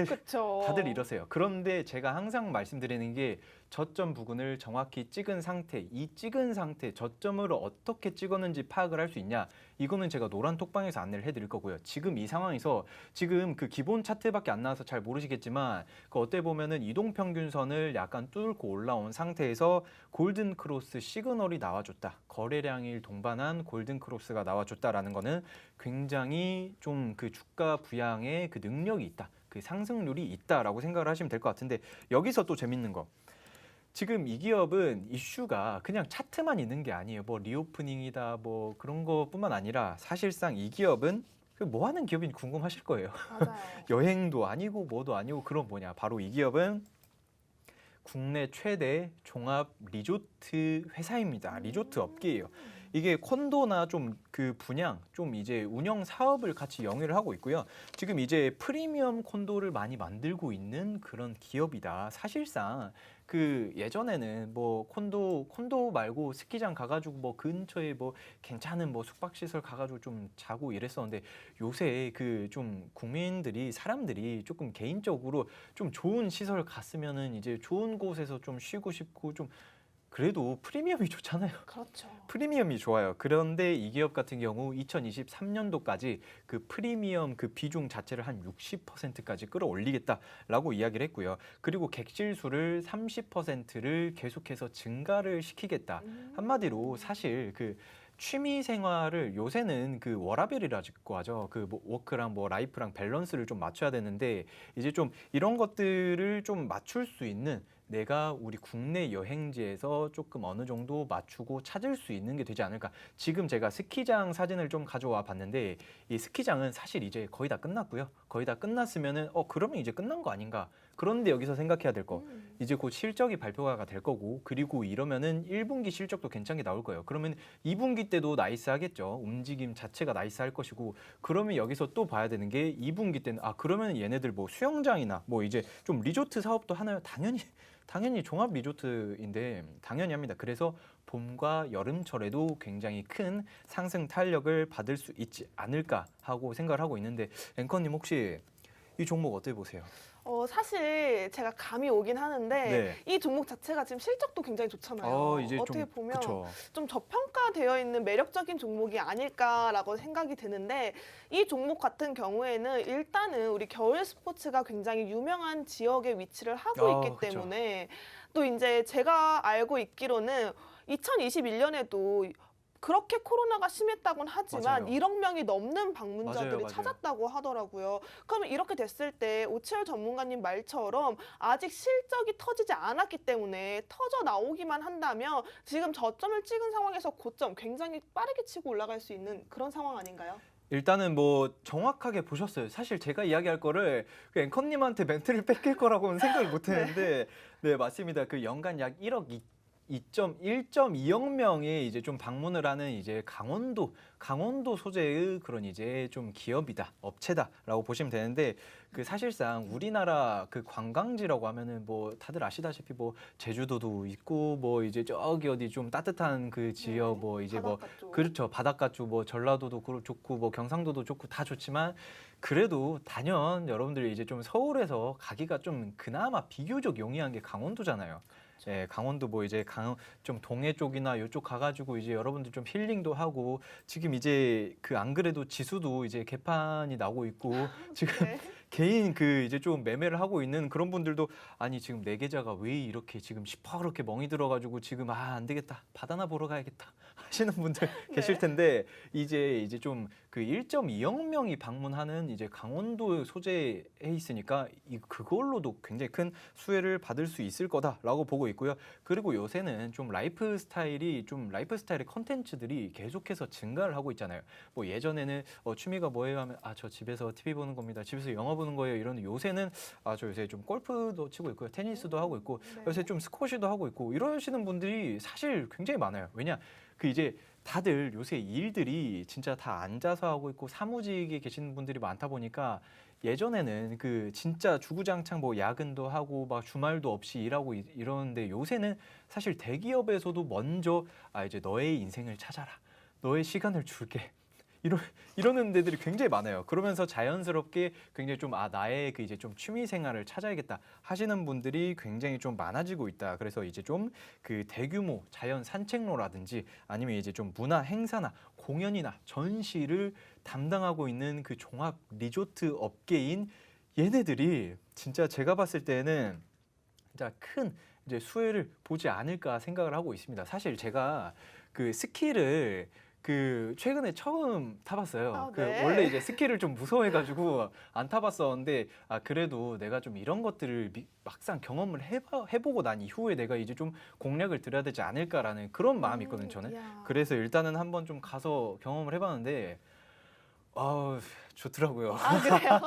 그쵸. 다들 이러세요. 그런데 제가 항상 말씀드리는 게 저점 부근을 정확히 찍은 상태, 이 찍은 상태, 저점을 어떻게 찍었는지 파악을 할 수 있냐? 이거는 제가 노란 톡방에서 안내를 해드릴 거고요. 지금 이 상황에서 지금 그 기본 차트밖에 안 나와서 잘 모르시겠지만 그 어때 보면은 이동평균선을 약간 뚫고 올라온 상태에서 골든 크로스 시그널이 나와줬다. 거래량일 동반한 골든 크로스가 나와줬다라는 거는 굉장히 좀 그 주가 부양의 그 능력이 있다. 그 상승률이 있다라고 생각을 하시면 될 것 같은데 여기서 또 재밌는 거. 지금 이 기업은 이슈가 그냥 차트만 있는 게 아니에요. 뭐 리오프닝이다 뭐 그런 것뿐만 아니라 사실상 이 기업은 뭐 하는 기업인지 궁금하실 거예요. 맞아요. 여행도 아니고 뭐도 아니고 그럼 뭐냐. 바로 이 기업은 국내 최대 종합 리조트 회사입니다. 리조트 업계예요. 이게 콘도나 좀 그 분양, 좀 이제 운영 사업을 같이 영위를 하고 있고요. 지금 이제 프리미엄 콘도를 많이 만들고 있는 그런 기업이다. 사실상 그 예전에는 뭐 콘도 말고 스키장 가가지고 뭐 근처에 뭐 괜찮은 뭐 숙박시설 가가지고 좀 자고 이랬었는데 요새 그 좀 국민들이 사람들이 조금 개인적으로 좀 좋은 시설 갔으면은 이제 좋은 곳에서 좀 쉬고 싶고 좀 그래도 프리미엄이 좋잖아요. 그렇죠. 프리미엄이 좋아요. 그런데 이 기업 같은 경우 2023년도까지 그 프리미엄 그 비중 자체를 한 60%까지 끌어올리겠다라고 이야기를 했고요. 그리고 객실 수를 30%를 계속해서 증가를 시키겠다. 한마디로 사실 그 취미 생활을 요새는 그 워라밸이라고 하죠. 그 뭐 워크랑 뭐 라이프랑 밸런스를 좀 맞춰야 되는데 이제 좀 이런 것들을 좀 맞출 수 있는 내가 우리 국내 여행지에서 조금 어느 정도 맞추고 찾을 수 있는 게 되지 않을까. 지금 제가 스키장 사진을 좀 가져와 봤는데 이 스키장은 사실 이제 거의 다 끝났고요. 거의 다 끝났으면은 그러면 이제 끝난 거 아닌가. 그런데 여기서 생각해야 될 거. 이제 곧 실적이 발표가 될 거고 그리고 이러면은 1분기 실적도 괜찮게 나올 거예요. 그러면 2분기 때도 나이스하겠죠. 움직임 자체가 나이스할 것이고 그러면 여기서 또 봐야 되는 게 2분기 때는 그러면 얘네들 뭐 수영장이나 뭐 이제 좀 리조트 사업도 하나요? 당연히 종합 리조트인데 당연히 합니다. 그래서 봄과 여름철에도 굉장히 큰 상승 탄력을 받을 수 있지 않을까 하고 생각을 하고 있는데 앵커님 혹시 이 종목 어떻게 보세요? 사실 제가 감이 오긴 하는데 네. 이 종목 자체가 지금 실적도 굉장히 좋잖아요. 이제 어떻게 좀 보면 그쵸. 좀 저평가되어 있는 매력적인 종목이 아닐까라고 생각이 드는데 이 종목 같은 경우에는 일단은 우리 겨울 스포츠가 굉장히 유명한 지역에 위치를 하고 있기 그쵸. 때문에 또 이제 제가 알고 있기로는 2021년에도 그렇게 코로나가 심했다곤 하지만 맞아요. 1억 명이 넘는 방문자들이 맞아요. 찾았다고 하더라고요. 그러면 이렇게 됐을 때 오치열 전문가님 말처럼 아직 실적이 터지지 않았기 때문에 터져 나오기만 한다면 지금 저점을 찍은 상황에서 고점 굉장히 빠르게 치고 올라갈 수 있는 그런 상황 아닌가요? 일단은 뭐 정확하게 보셨어요. 사실 제가 이야기할 거를 그 앵커님한테 멘트를 뺏길 거라고는 생각을 못 했는데 네, 맞습니다. 그 연간 약 1.2억 명이 이제 좀 방문을 하는 이제 강원도 소재의 그런 이제 좀 기업이다, 업체다라고 보시면 되는데 그 사실상 우리나라 그 관광지라고 하면은 뭐 다들 아시다시피 뭐 제주도도 있고 뭐 이제 저기 어디 좀 따뜻한 그 지역 뭐 이제 뭐 바닷가 쪽. 그렇죠. 바닷가 쪽 뭐 전라도도 좋고 뭐 경상도도 좋고 다 좋지만 그래도 단연 여러분들이 이제 좀 서울에서 가기가 좀 그나마 비교적 용이한 게 강원도잖아요. 예, 강원도 뭐 이제 좀 동해 쪽이나 이쪽 가가지고 이제 여러분들 좀 힐링도 하고 지금 이제 그 안 그래도 지수도 이제 개판이 나고 있고 지금 네. 개인 그 이제 좀 매매를 하고 있는 그런 분들도 아니 지금 내 계좌가 왜 이렇게 지금 시퍼렇게 멍이 들어가지고 지금 안 되겠다 바다나 보러 가야겠다 하시는 분들 계실 텐데 이제 좀 그 1.2억 명이 방문하는 이제 강원도 소재에 있으니까 그걸로도 굉장히 큰 수혜를 받을 수 있을 거다라고 보고 있고요. 그리고 요새는 좀 라이프 스타일의 컨텐츠들이 계속해서 증가를 하고 있잖아요. 뭐 예전에는 취미가 뭐예요 하면 저 집에서 TV 보는 겁니다. 집에서 영화 보는 거예요. 이런 요새는 저 요새 좀 골프도 치고 있고요. 테니스도 하고 있고 네. 요새 좀 스쿼시도 하고 있고 이러시는 분들이 사실 굉장히 많아요. 왜냐? 그 이제 다들 요새 일들이 진짜 다 앉아서 하고 있고 사무직에 계시는 분들이 많다 보니까 예전에는 그 진짜 주구장창 뭐 야근도 하고 막 주말도 없이 일하고 이러는데 요새는 사실 대기업에서도 먼저 이제 너의 인생을 찾아라. 너의 시간을 줄게. 이러는 데들이 굉장히 많아요. 그러면서 자연스럽게 굉장히 좀 나의 그 이제 좀 취미 생활을 찾아야겠다 하시는 분들이 굉장히 좀 많아지고 있다. 그래서 이제 좀 그 대규모 자연 산책로라든지 아니면 이제 좀 문화 행사나 공연이나 전시를 담당하고 있는 그 종합 리조트 업계인 얘네들이 진짜 제가 봤을 때는 진짜 큰 이제 수혜를 보지 않을까 생각을 하고 있습니다. 사실 제가 그 스키를 그 최근에 처음 타봤어요. 네. 원래 이제 스키를 좀 무서워해가지고 안 타봤었는데 그래도 내가 좀 이런 것들을 막상 경험을 해보고 난 이후에 내가 이제 좀 공략을 들여야 되지 않을까라는 그런 마음이 있거든요. 저는. 이야. 그래서 일단은 한번 좀 가서 경험을 해봤는데 좋더라고요. 아, 그래요?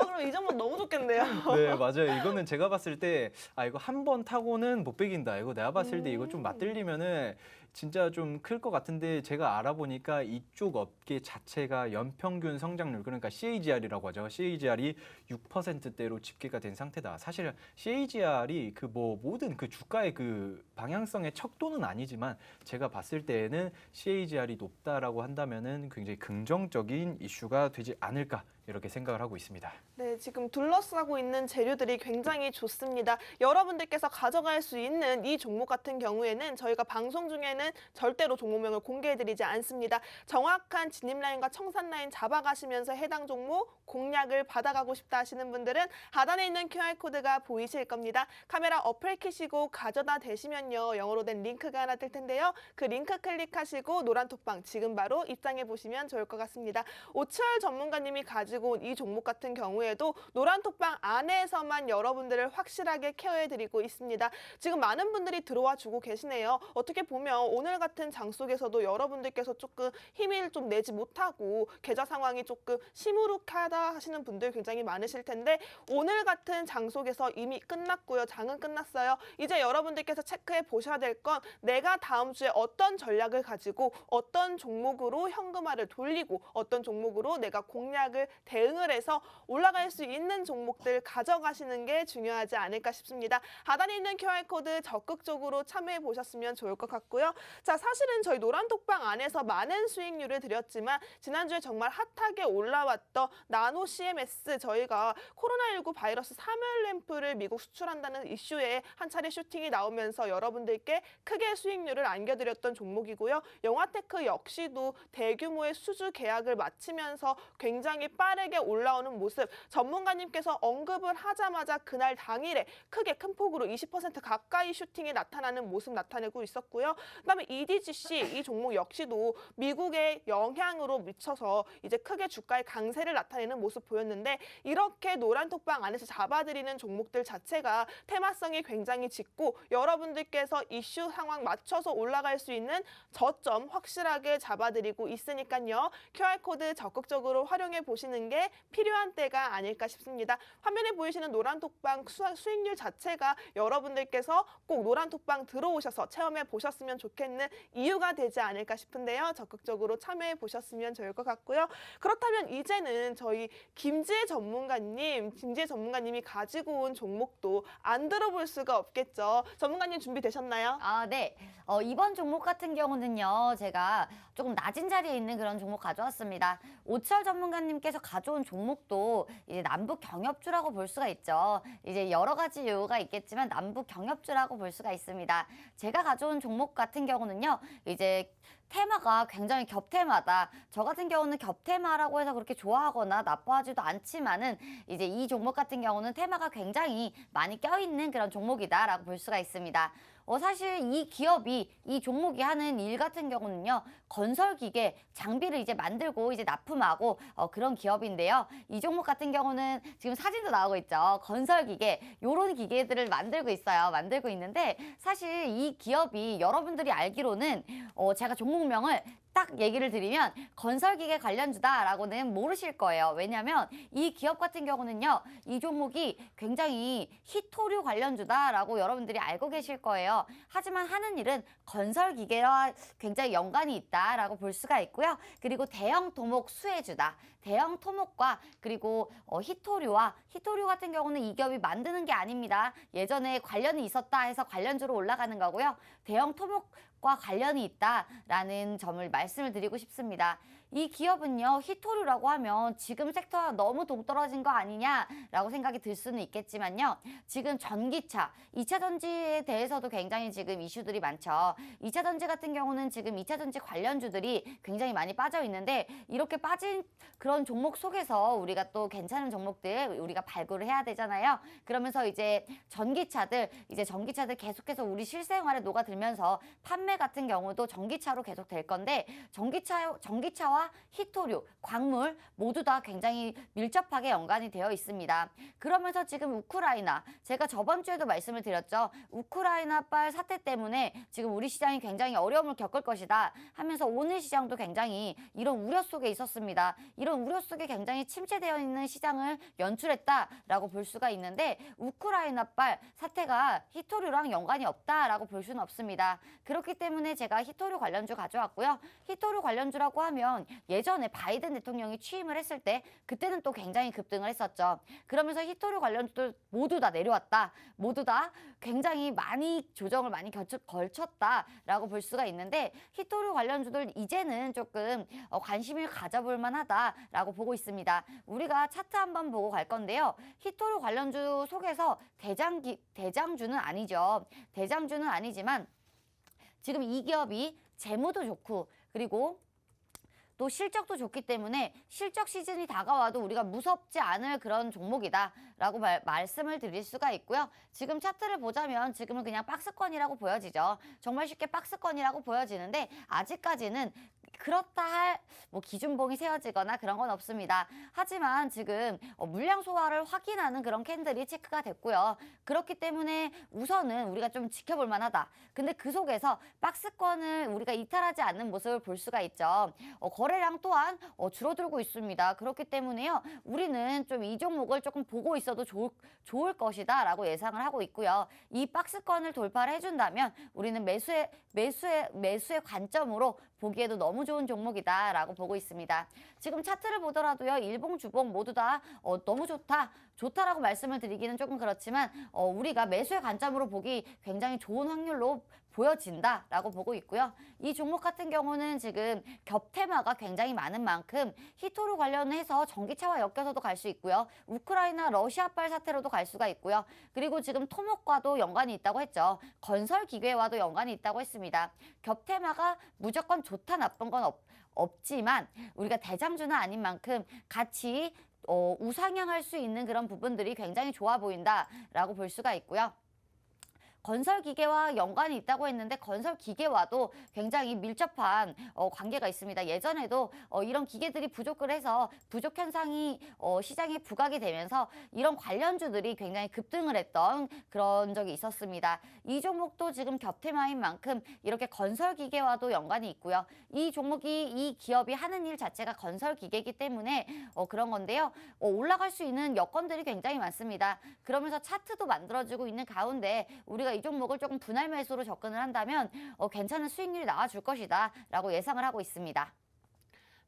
그럼 이 종목 너무 좋겠네요. 네, 맞아요. 이거는 제가 봤을 때, 이거 한 번 타고는 못 베긴다. 이거 내가 봤을 때 이거 좀 맞들리면은 진짜 좀 클 것 같은데 제가 알아보니까 이쪽 업계 자체가 연평균 성장률, 그러니까 CAGR이라고 하죠. CAGR이 6%대로 집계가 된 상태다. 사실 CAGR이 그 뭐 모든 그 주가의 그 방향성의 척도는 아니지만 제가 봤을 때에는 CAGR이 높다라고 한다면은 굉장히 긍정적인 이슈가 되지 않을까 이렇게 생각을 하고 있습니다. 네, 지금 둘러싸고 있는 재료들이 굉장히 좋습니다. 여러분들께서 가져갈 수 있는 이 종목 같은 경우에는 저희가 방송 중에는 절대로 종목명을 공개해드리지 않습니다. 정확한 진입 라인과 청산 라인 잡아가시면서 해당 종목 공략을 받아가고 싶다 하시는 분들은 하단에 있는 QR코드가 보이실 겁니다. 카메라 어플 켜시고 가져다 대시면요. 영어로 된 링크가 하나 뜰 텐데요. 그 링크 클릭하시고 노란 톡방 지금 바로 입장해 보시면 좋을 것 같습니다. 오철 전문가님이 가지고 온 이 종목 같은 경우에도 노란 톡방 안에서만 여러분들을 확실하게 케어해드리고 있습니다. 지금 많은 분들이 들어와 주고 계시네요. 어떻게 보면 오늘 같은 장 속에서도 여러분들께서 조금 힘을 좀 내지 못하고 계좌 상황이 조금 시무룩하다 하시는 분들 굉장히 많으실 텐데 오늘 같은 장 속에서 이미 끝났고요. 장은 끝났어요. 이제 여러분들께서 체크해 보셔야 될 건 내가 다음 주에 어떤 전략을 가지고 어떤 종목으로 현금화를 돌리고 어떤 종목으로 내가 공략을 대응을 해서 올라갈 수 있는 종목들 가져가시는 게 중요하지 않을까 싶습니다. 하단에 있는 QR코드 적극적으로 참여해 보셨으면 좋을 것 같고요. 자, 사실은 저희 노란톡방 안에서 많은 수익률을 드렸지만 지난주에 정말 핫하게 올라왔던 나노 CMS 저희가 코로나19 바이러스 사멸램프를 미국 수출한다는 이슈에 한 차례 슈팅이 나오면서 여러분들께 크게 수익률을 안겨드렸던 종목이고요. 영화테크 역시도 대규모의 수주 계약을 마치면서 굉장히 빠르게 올라오는 모습 전문가님께서 언급을 하자마자 그날 당일에 크게 큰 폭으로 20% 가까이 슈팅이 나타나는 모습 나타내고 있었고요. 그다음에 EDGC 이 종목 역시도 미국의 영향으로 미쳐서 이제 크게 주가의 강세를 나타내는 모습 보였는데 이렇게 노란톡방 안에서 잡아드리는 종목들 자체가 테마성이 굉장히 짙고 여러분들께서 이슈 상황 맞춰서 올라갈 수 있는 저점 확실하게 잡아드리고 있으니까요. QR코드 적극적으로 활용해 보시는 게 필요한 때가 아닐까 싶습니다. 화면에 보이시는 노란톡방 수익률 자체가 여러분들께서 꼭 노란톡방 들어오셔서 체험해 보셨으면 좋겠는 이유가 되지 않을까 싶은데요. 적극적으로 참여해 보셨으면 좋을 것 같고요. 그렇다면 이제는 저희 김지혜 전문가님이 가지고 온 종목도 안 들어볼 수가 없겠죠. 전문가님 준비되셨나요? 네. 이번 종목 같은 경우는요, 제가 조금 낮은 자리에 있는 그런 종목 가져왔습니다. 오철 전문가님께서 가져온 종목도 이제 남북 경협주라고 볼 수가 있죠. 이제 여러 가지 이유가 있겠지만 남북 경협주라고 볼 수가 있습니다. 제가 가져온 종목 같은 경우는요, 이제 테마가 굉장히 겹테마다. 저 같은 경우는 겹테마라고 해서 그렇게 좋아하거나 나빠하지도 않지만은 이제 이 종목 같은 경우는 테마가 굉장히 많이 껴있는 그런 종목이다라고 볼 수가 있습니다. 사실 이 기업이, 이 종목이 하는 일 같은 경우는요, 건설기계, 장비를 이제 만들고 이제 납품하고 그런 기업인데요. 이 종목 같은 경우는 지금 사진도 나오고 있죠. 건설기계, 요런 기계들을 만들고 있어요. 만들고 있는데 사실 이 기업이 여러분들이 알기로는 제가 종목명을 딱 얘기를 드리면 건설기계 관련주다라고는 모르실 거예요. 왜냐하면 이 기업 같은 경우는요, 이 종목이 굉장히 히토류 관련주다라고 여러분들이 알고 계실 거예요. 하지만 하는 일은 건설기계와 굉장히 연관이 있다라고 볼 수가 있고요. 그리고 대형 토목 수혜주다. 대형 토목과 그리고 히토류 같은 경우는 이 기업이 만드는 게 아닙니다. 예전에 관련이 있었다 해서 관련주로 올라가는 거고요. 대형 토목과 관련이 있다라는 점을 말씀을 드리고 싶습니다. 이 기업은요, 히토류라고 하면 지금 섹터와 너무 동떨어진 거 아니냐라고 생각이 들 수는 있겠지만요. 지금 전기차, 2차 전지에 대해서도 굉장히 지금 이슈들이 많죠. 2차 전지 같은 경우는 지금 2차 전지 관련주들이 굉장히 많이 빠져 있는데 이렇게 빠진 그런 종목 속에서 우리가 또 괜찮은 종목들 우리가 발굴을 해야 되잖아요. 그러면서 이제 전기차들 계속해서 우리 실생활에 녹아들면서 판매 같은 경우도 전기차로 계속 될 건데 전기차와 석유와 희토류, 광물 모두 다 굉장히 밀접하게 연관이 되어 있습니다. 그러면서 지금 우크라이나, 제가 저번 주에도 말씀을 드렸죠. 우크라이나발 사태 때문에 지금 우리 시장이 굉장히 어려움을 겪을 것이다 하면서 오늘 시장도 굉장히 이런 우려 속에 있었습니다. 이런 우려 속에 굉장히 침체되어 있는 시장을 연출했다라고 볼 수가 있는데 우크라이나발 사태가 희토류랑 연관이 없다라고 볼 수는 없습니다. 그렇기 때문에 제가 희토류 관련주 가져왔고요. 희토류 관련주라고 하면 예전에 바이든 대통령이 취임을 했을 때 그때는 또 굉장히 급등을 했었죠. 그러면서 희토류 관련주들 모두 다 내려왔다. 모두 다 굉장히 많이 조정을 많이 걸쳤다라고 볼 수가 있는데 희토류 관련주들 이제는 조금 관심을 가져볼 만하다라고 보고 있습니다. 우리가 차트 한번 보고 갈 건데요. 희토류 관련주 속에서 대장주는 아니죠. 대장주는 아니지만 지금 이 기업이 재무도 좋고 그리고 또 실적도 좋기 때문에 실적 시즌이 다가와도 우리가 무섭지 않을 그런 종목이다라고 말씀을 드릴 수가 있고요. 지금 차트를 보자면 지금은 그냥 박스권이라고 보여지죠. 정말 쉽게 박스권이라고 보여지는데 아직까지는 그렇다 할 뭐 기준봉이 세워지거나 그런 건 없습니다. 하지만 지금 물량 소화를 확인하는 그런 캔들이 체크가 됐고요. 그렇기 때문에 우선은 우리가 좀 지켜볼 만하다. 근데 그 속에서 박스권을 우리가 이탈하지 않는 모습을 볼 수가 있죠. 거래량 또한 줄어들고 있습니다. 그렇기 때문에요. 우리는 좀 이 종목을 조금 보고 있어도 좋을 것이다 라고 예상을 하고 있고요. 이 박스권을 돌파를 해준다면 우리는 매수의 관점으로 보기에도 너무 좋은 종목이다라고 보고 있습니다. 지금 차트를 보더라도요. 일봉, 주봉 모두 다 너무 좋다라고 말씀을 드리기는 조금 그렇지만 우리가 매수의 관점으로 보기 굉장히 좋은 확률로 보여진다라고 보고 있고요. 이 종목 같은 경우는 지금 겹테마가 굉장히 많은 만큼 희토류 관련해서 전기차와 엮여서도 갈 수 있고요. 우크라이나 러시아발 사태로도 갈 수가 있고요. 그리고 지금 토목과도 연관이 있다고 했죠. 건설 기계와도 연관이 있다고 했습니다. 겹테마가 무조건 좋다 나쁜 건 없지만 우리가 대장주는 아닌 만큼 같이 우상향할 수 있는 그런 부분들이 굉장히 좋아 보인다라고 볼 수가 있고요. 건설 기계와 연관이 있다고 했는데 건설 기계와도 굉장히 밀접한 관계가 있습니다. 예전에도 이런 기계들이 부족을 해서 부족 현상이 시장에 부각이 되면서 이런 관련주들이 굉장히 급등을 했던 그런 적이 있었습니다. 이 종목도 지금 겹테마인 만큼 이렇게 건설 기계와도 연관이 있고요. 이 기업이 하는 일 자체가 건설 기계이기 때문에 그런 건데요. 올라갈 수 있는 여건들이 굉장히 많습니다. 그러면서 차트도 만들어지고 있는 가운데 우리가 이 종목을 조금 분할 매수로 접근을 한다면 괜찮은 수익률이 나와줄 것이다 라고 예상을 하고 있습니다.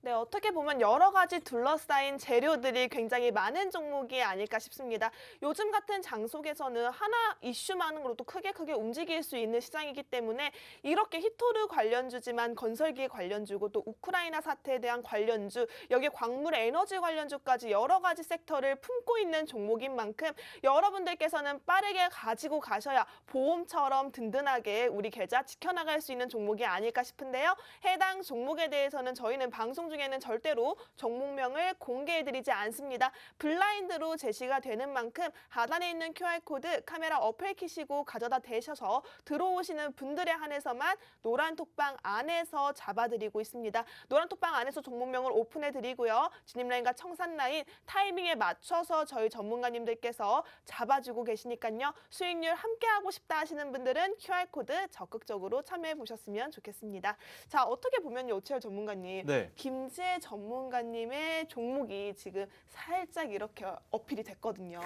네, 어떻게 보면 여러 가지 둘러싸인 재료들이 굉장히 많은 종목이 아닐까 싶습니다. 요즘 같은 장속에서는 하나 이슈만으로도 크게 움직일 수 있는 시장이기 때문에 이렇게 히토류 관련주지만 건설기 관련주고 또 우크라이나 사태에 대한 관련주, 여기 광물 에너지 관련주까지 여러 가지 섹터를 품고 있는 종목인 만큼 여러분들께서는 빠르게 가지고 가셔야 보험처럼 든든하게 우리 계좌 지켜나갈 수 있는 종목이 아닐까 싶은데요. 해당 종목에 대해서는 저희는 방송 중에는 절대로 종목명을 공개해드리지 않습니다. 블라인드로 제시가 되는 만큼 하단에 있는 QR코드 카메라 어플 키시고 가져다 대셔서 들어오시는 분들에 한해서만 노란 톡방 안에서 잡아드리고 있습니다. 노란 톡방 안에서 종목명을 오픈해드리고요. 진입라인과 청산라인 타이밍에 맞춰서 저희 전문가님들께서 잡아주고 계시니까요. 수익률 함께하고 싶다 하시는 분들은 QR코드 적극적으로 참여해 보셨으면 좋겠습니다. 자, 어떻게 보면요, 오치열 전문가님. 네. 김지혜 전문가님의 종목이 지금 살짝 이렇게 어필이 됐거든요.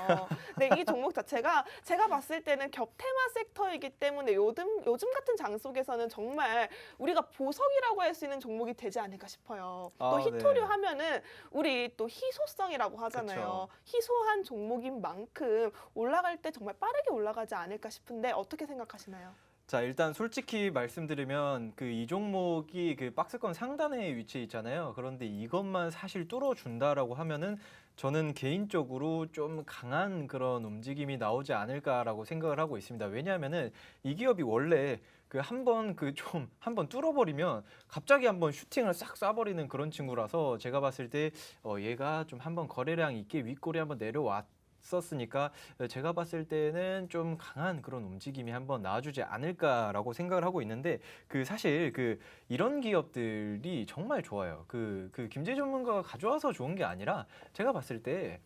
네, 이 종목 자체가 제가 봤을 때는 겹테마 섹터이기 때문에 요즘 같은 장속에서는 정말 우리가 보석이라고 할 수 있는 종목이 되지 않을까 싶어요. 또 희토류 네. 하면은 우리 또 희소성이라고 하잖아요. 그쵸. 희소한 종목인 만큼 올라갈 때 정말 빠르게 올라가지 않을까 싶은데 어떻게 생각하시나요? 자, 일단 솔직히 말씀드리면 이 종목이 박스권 상단에 위치해 있잖아요. 그런데 이것만 사실 뚫어준다라고 하면은 저는 개인적으로 좀 강한 그런 움직임이 나오지 않을까라고 생각을 하고 있습니다. 왜냐하면은 이 기업이 원래 한번 뚫어버리면 갑자기 한번 슈팅을 싹 쏴버리는 그런 친구라서 제가 봤을 때 얘가 좀 한번 거래량 있게 윗골이 한번 내려왔 있었으니까 제가 봤을 때는 좀 강한 그런 움직임이 한번 나와주지 않을까라고 생각을 하고 있는데 사실 이런 기업들이 정말 좋아요. 김재 전문가가 가져와서 좋은 게 아니라 제가 봤을 때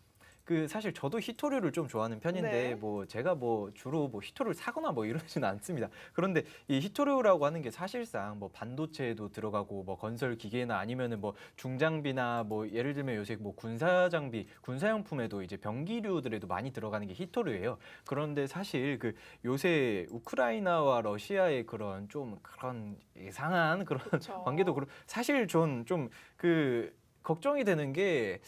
사실 저도 히토류를 좀 좋아하는 편인데 네. 뭐 제가 뭐 주로 뭐 히토류를 사거나 뭐 이러지는 않습니다. 그런데 이 히토류라고 하는 게 사실상 뭐 반도체에도 들어가고 뭐 건설 기계나 아니면은 뭐 중장비나 뭐 예를 들면 요새 뭐 군사 장비, 군사용품에도 이제 병기류들에도 많이 들어가는 게 히토류예요. 그런데 사실 요새 우크라이나와 러시아의 그런 이상한 그런 그쵸. 관계도 그렇고 사실 전 좀 걱정이 되는 게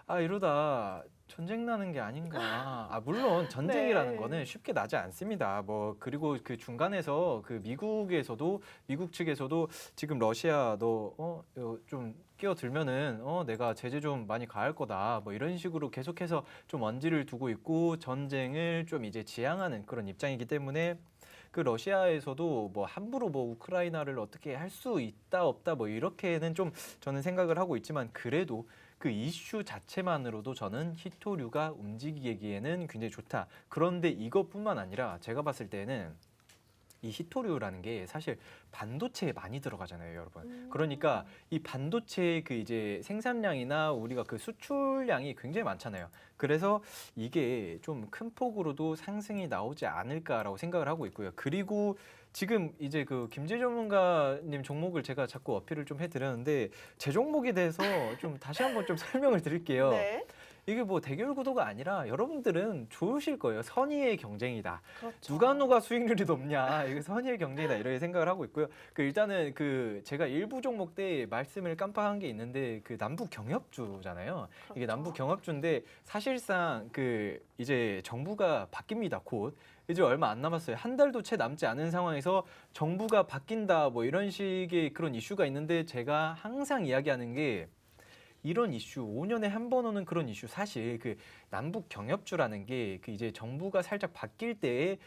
이러다 전쟁 나는 게 아닌가. 물론 전쟁이라는 네. 거는 쉽게 나지 않습니다. 뭐 그리고 중간에서 미국 측에서도 지금 러시아 너 좀 끼어들면은 내가 제재 좀 많이 가할 거다. 뭐 이런 식으로 계속해서 좀 언지를 두고 있고 전쟁을 좀 이제 지향하는 그런 입장이기 때문에 러시아에서도 뭐 함부로 뭐 우크라이나를 어떻게 할 수 있다 없다 뭐 이렇게는 좀 저는 생각을 하고 있지만 그래도 이슈 자체만으로도 저는 히토류가 움직이기에는 굉장히 좋다. 그런데 이것뿐만 아니라 제가 봤을 때는 이 히토류라는 게 사실 반도체에 많이 들어가잖아요, 여러분. 그러니까 이 반도체의 이제 생산량이나 우리가 수출량이 굉장히 많잖아요. 그래서 이게 좀 큰 폭으로도 상승이 나오지 않을까라고 생각을 하고 있고요. 그리고 지금 이제 김재 전문가님 종목을 제가 자꾸 어필을 좀 해드렸는데 제 종목에 대해서 좀 다시 한번 좀 설명을 드릴게요. 네. 이게 뭐 대결 구도가 아니라 여러분들은 좋으실 거예요. 선의의 경쟁이다. 그렇죠. 누가 수익률이 높냐. 이게 선의의 경쟁이다. 이렇게 생각을 하고 있고요. 일단은 제가 일부 종목 때 말씀을 깜빡한 게 있는데 남북 경협주잖아요. 이게 그렇죠. 남북 경협주인데 사실상 이제 정부가 바뀝니다. 곧. 이제 얼마 안 남았어요. 한 달도 채 남지 않은 상황에서 정부가 바뀐다. 뭐 이런 식의 그런 이슈가 있는데 제가 항상 이야기하는 게 이런 이슈 5년에 한 번 오는 그런 이슈 사실 남북 경협주라는 게 이제 정부가 살짝 바뀔 때에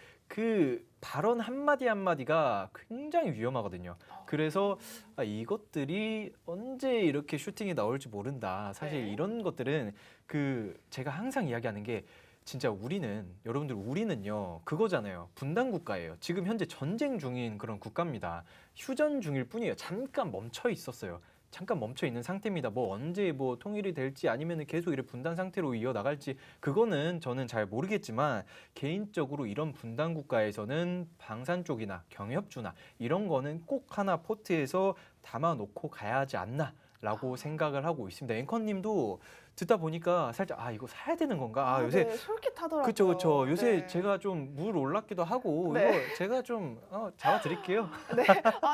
발언 한마디 한마디가 굉장히 위험하거든요. 그래서 이것들이 언제 이렇게 슈팅이 나올지 모른다. 사실 네. 이런 것들은 제가 항상 이야기하는 게 진짜 우리는요 그거잖아요. 분단 국가예요. 지금 현재 전쟁 중인 그런 국가입니다. 휴전 중일 뿐이에요. 잠깐 멈춰 있었어요. 잠깐 멈춰 있는 상태입니다. 뭐 언제 뭐 통일이 될지 아니면 계속 이렇게 분단 상태로 이어나갈지 그거는 저는 잘 모르겠지만 개인적으로 이런 분단 국가에서는 방산 쪽이나 경협주나 이런 거는 꼭 하나 포트에서 담아놓고 가야 하지 않나라고 생각을 하고 있습니다. 앵커님도 듣다 보니까 살짝 이거 사야 되는 건가? 요새 네, 솔깃하더라고요. 그렇죠. 요새 네. 제가 좀 물 올랐기도 하고 네. 이거 제가 좀 잡아드릴게요. 네.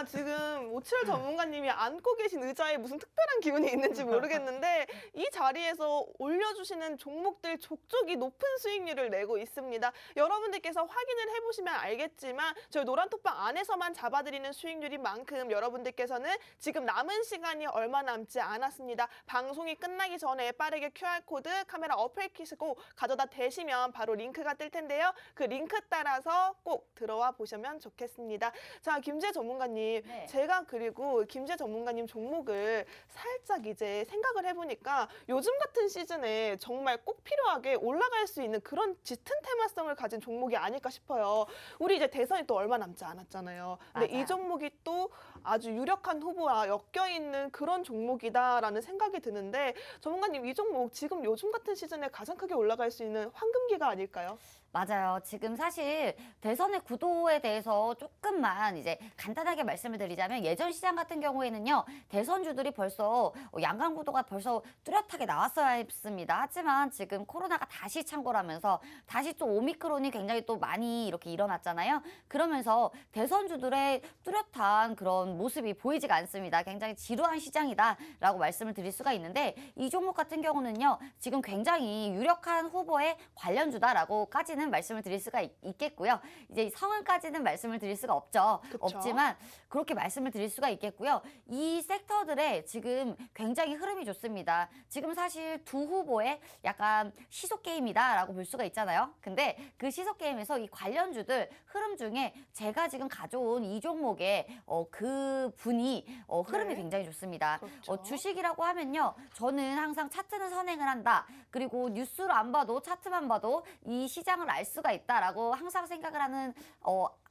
지금 오칠월 전문가님이 앉고 계신 의자에 무슨 특별한 기운이 있는지 모르겠는데 이 자리에서 올려주시는 종목들 족족이 높은 수익률을 내고 있습니다. 여러분들께서 확인을 해보시면 알겠지만 저희 노란톡방 안에서만 잡아드리는 수익률인 만큼 여러분들께서는 지금 남은 시간이 얼마 남지 않았습니다. 방송이 끝나기 전에 빠르게 QR코드 카메라 어플키시고 가져다 대시면 바로 링크가 뜰 텐데요. 그 링크 따라서 꼭 들어와 보시면 좋겠습니다. 자, 김재 전문가님, 네. 제가 그리고 김재 전문가님 종목을 살짝 이제 생각을 해보니까 요즘 같은 시즌에 정말 꼭 필요하게 올라갈 수 있는 그런 짙은 테마성을 가진 종목이 아닐까 싶어요. 우리 이제 대선이 또 얼마 남지 않았잖아요. 근데 맞아요. 이 종목이 또 아주 유력한 후보와 엮여있는 그런 종목이다라는 생각이 드는데 전문가님, 이 종목 지금 요즘 같은 시즌에 가장 크게 올라갈 수 있는 황금기가 아닐까요? 맞아요. 지금 사실 대선의 구도에 대해서 조금만 이제 간단하게 말씀을 드리자면 예전 시장 같은 경우에는요. 대선주들이 벌써 양강 구도가 벌써 뚜렷하게 나왔어야 했습니다. 하지만 지금 코로나가 다시 창궐하면서 다시 또 오미크론이 굉장히 또 많이 이렇게 일어났잖아요. 그러면서 대선주들의 뚜렷한 그런 모습이 보이지가 않습니다. 굉장히 지루한 시장이다라고 말씀을 드릴 수가 있는데 이 종목 같은 경우는요. 지금 굉장히 유력한 후보의 관련주다라고까지는 성은까지는 말씀을 드릴 수가 있겠고요. 이제 성은까지는 말씀을 드릴 수가 없죠. 그쵸. 없지만 그렇게 말씀을 드릴 수가 있겠고요. 이 섹터들의 지금 굉장히 흐름이 좋습니다. 지금 사실 두 후보의 약간 시속 게임이다라고 볼 수가 있잖아요. 근데 그 시속 게임에서 이 관련주들 흐름 중에 제가 지금 가져온 이 종목의 그 분이 흐름이 네. 굉장히 좋습니다. 그렇죠. 주식이라고 하면요. 저는 항상 차트는 선행을 한다. 그리고 뉴스를 안 봐도 차트만 봐도 이 시장을 알 수가 있다라고 항상 생각을 하는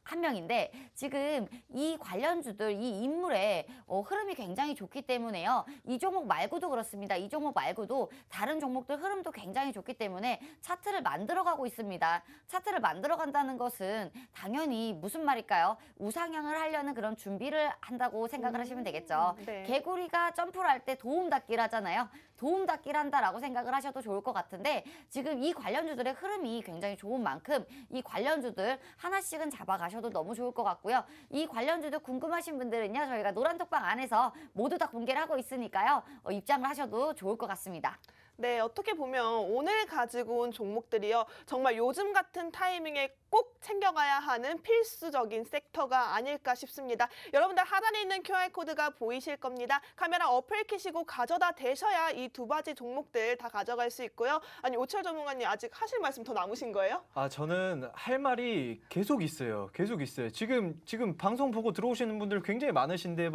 한 명인데 지금 이 관련주들, 이 인물의 흐름이 굉장히 좋기 때문에요. 이 종목 말고도 그렇습니다. 이 종목 말고도 다른 종목들 흐름도 굉장히 좋기 때문에 차트를 만들어가고 있습니다. 차트를 만들어간다는 것은 당연히 무슨 말일까요? 우상향을 하려는 그런 준비를 한다고 생각을 하시면 되겠죠. 네. 개구리가 점프를 할 때 도움닫기를 하잖아요. 도움닫기를 한다라고 생각을 하셔도 좋을 것 같은데 지금 이 관련주들의 흐름이 굉장히 좋은 만큼 이 관련주들 하나씩은 잡아가셔도 너무 좋을 것 같고요. 이 관련주들 궁금하신 분들은요. 저희가 노란톡방 안에서 모두 다 공개를 하고 있으니까요. 입장을 하셔도 좋을 것 같습니다. 네, 어떻게 보면 오늘 가지고 온 종목들이요. 정말 요즘 같은 타이밍에 꼭 챙겨가야 하는 필수적인 섹터가 아닐까 싶습니다. 여러분들 하단에 있는 QR코드가 보이실 겁니다. 카메라 어플 켜시고 가져다 대셔야 이 두 가지 종목들 다 가져갈 수 있고요. 아니, 오철 전문가님 아직 하실 말씀 더 남으신 거예요? 저는 할 말이 계속 있어요. 계속 있어요. 지금 방송 보고 들어오시는 분들 굉장히 많으신데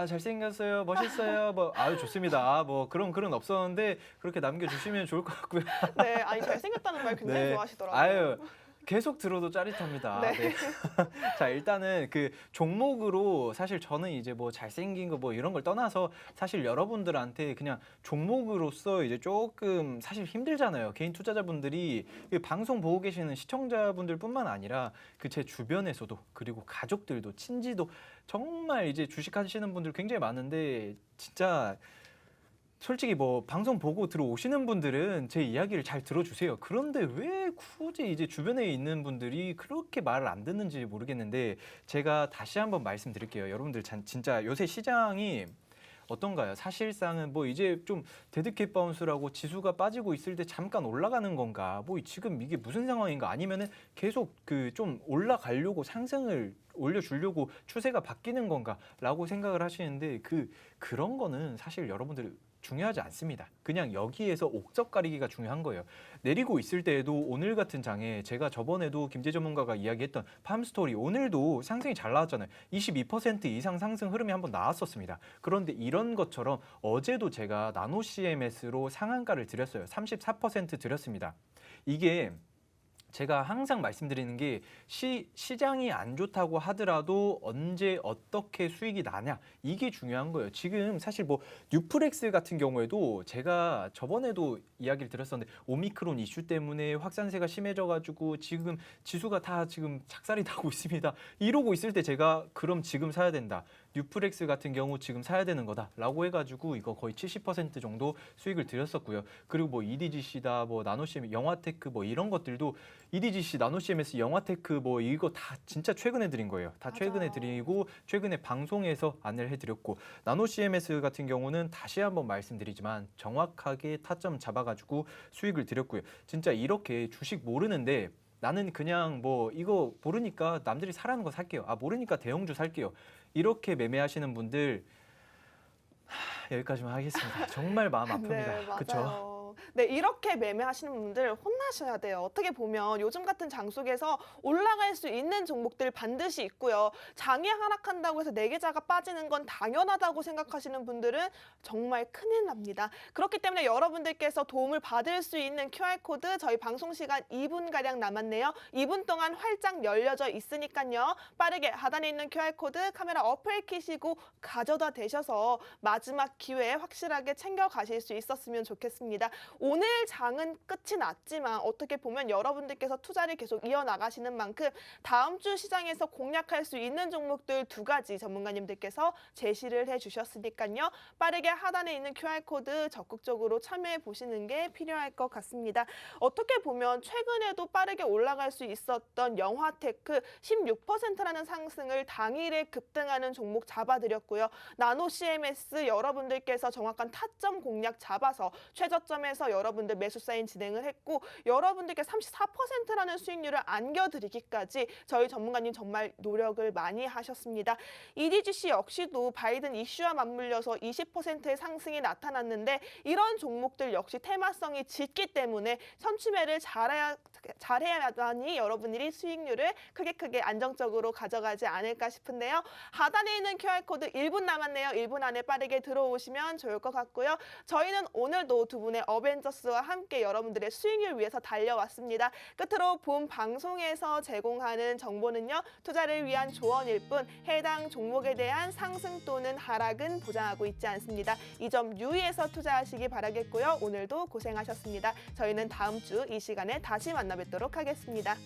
잘생겼어요, 멋있어요, 좋습니다. 그런 없었는데 그렇게 남겨주시면 좋을 것 같고요. 네, 아니 잘생겼다는 말 굉장히 좋아하시더라고요. 아유, 계속 들어도 짜릿합니다. 네. 네. 자, 일단은 그 종목으로 사실 저는 이제 잘생긴 거 이런 걸 떠나서 사실 여러분들한테 그냥 종목으로서 이제 조금 사실 힘들잖아요. 개인 투자자분들이 그 방송 보고 계시는 시청자분들뿐만 아니라 그 제 주변에서도 그리고 가족들도 친지도 정말 이제 주식하시는 분들 굉장히 많은데 진짜 솔직히 방송 보고 들어오시는 분들은 제 이야기를 잘 들어주세요. 그런데 왜 굳이 이제 주변에 있는 분들이 그렇게 말을 안 듣는지 모르겠는데 제가 다시 한번 말씀드릴게요. 여러분들 진짜 요새 시장이 어떤가요? 사실상은 이제 좀 데드캣 바운스라고 지수가 빠지고 있을 때 잠깐 올라가는 건가? 지금 이게 무슨 상황인가? 아니면은 계속 좀 올라가려고 상승을 올려주려고 추세가 바뀌는 건가?라고 생각을 하시는데 그런 거는 사실 여러분들 중요하지 않습니다. 그냥 여기에서 옥석 가리기가 중요한 거예요. 내리고 있을 때에도 오늘 같은 장에 제가 저번에도 김재 전문가가 이야기했던 팜스토리 오늘도 상승이 잘 나왔잖아요. 22% 이상 상승 흐름이 한번 나왔었습니다. 그런데 이런 것처럼 어제도 제가 나노 CMS로 상한가를 드렸어요. 34% 드렸습니다. 이게 제가 항상 말씀드리는 게 시장이 안 좋다고 하더라도 언제 어떻게 수익이 나냐 이게 중요한 거예요. 지금 사실 뉴프렉스 같은 경우에도 제가 저번에도 이야기를 드렸었는데 오미크론 이슈 때문에 확산세가 심해져가지고 지금 지수가 다 지금 작살이 나고 있습니다. 이러고 있을 때 제가 그럼 지금 사야 된다. 뉴프렉스 같은 경우 지금 사야 되는 거다라고 해가지고 이거 거의 70% 정도 수익을 드렸었고요. 그리고 EDGC다, 나노CM, 영화테크 이런 것들도 EDGC, 나노CMS, 영화테크 이거 다 진짜 최근에 드린 거예요. 다 맞아요. 최근에 드리고 최근에 방송에서 안내를 해드렸고 나노CMS 같은 경우는 다시 한번 말씀드리지만 정확하게 타점 잡아가지고 수익을 드렸고요. 진짜 이렇게 주식 모르는데 나는 그냥 이거 모르니까 남들이 사라는 거 살게요. 모르니까 대형주 살게요. 이렇게 매매하시는 분들 여기까지만 하겠습니다. 정말 마음 아픕니다. 네, 맞아요. 그렇죠? 네, 이렇게 매매하시는 분들 혼나셔야 돼요. 어떻게 보면 요즘 같은 장 속에서 올라갈 수 있는 종목들 반드시 있고요. 장이 하락한다고 해서 내 계좌가 빠지는 건 당연하다고 생각하시는 분들은 정말 큰일 납니다. 그렇기 때문에 여러분들께서 도움을 받을 수 있는 QR코드 저희 방송 시간 2분가량 남았네요. 2분 동안 활짝 열려져 있으니까요. 빠르게 하단에 있는 QR코드 카메라 어플 켜시고 가져다 대셔서 마지막 기회에 확실하게 챙겨가실 수 있었으면 좋겠습니다. 오늘 장은 끝이 났지만 어떻게 보면 여러분들께서 투자를 계속 이어나가시는 만큼 다음 주 시장에서 공략할 수 있는 종목들 두 가지 전문가님들께서 제시를 해주셨으니까요. 빠르게 하단에 있는 QR코드 적극적으로 참여해 보시는 게 필요할 것 같습니다. 어떻게 보면 최근에도 빠르게 올라갈 수 있었던 영화테크 16%라는 상승을 당일에 급등하는 종목 잡아드렸고요. 나노 CMS 여러분들께서 정확한 타점 공략 잡아서 최저점에서 여러분들 매수 사인 진행을 했고 여러분들께 34%라는 수익률을 안겨드리기까지 저희 전문가님 정말 노력을 많이 하셨습니다. EDGC 역시도 바이든 이슈와 맞물려서 20%의 상승이 나타났는데 이런 종목들 역시 테마성이 짙기 때문에 선취매를 잘해야만이 여러분들이 수익률을 크게 안정적으로 가져가지 않을까 싶은데요. 하단에 있는 QR코드 1분 남았네요. 1분 안에 빠르게 들어오시면 좋을 것 같고요. 저희는 오늘도 두 분의 어벤져스와 함께 여러분들의 수익률 위해서 달려왔습니다. 끝으로 본 방송에서 제공하는 정보는요. 투자를 위한 조언일 뿐 해당 종목에 대한 상승 또는 하락은 보장하고 있지 않습니다. 이 점 유의해서 투자하시기 바라겠고요. 오늘도 고생하셨습니다. 저희는 다음 주 이 시간에 다시 만나 뵙도록 하겠습니다.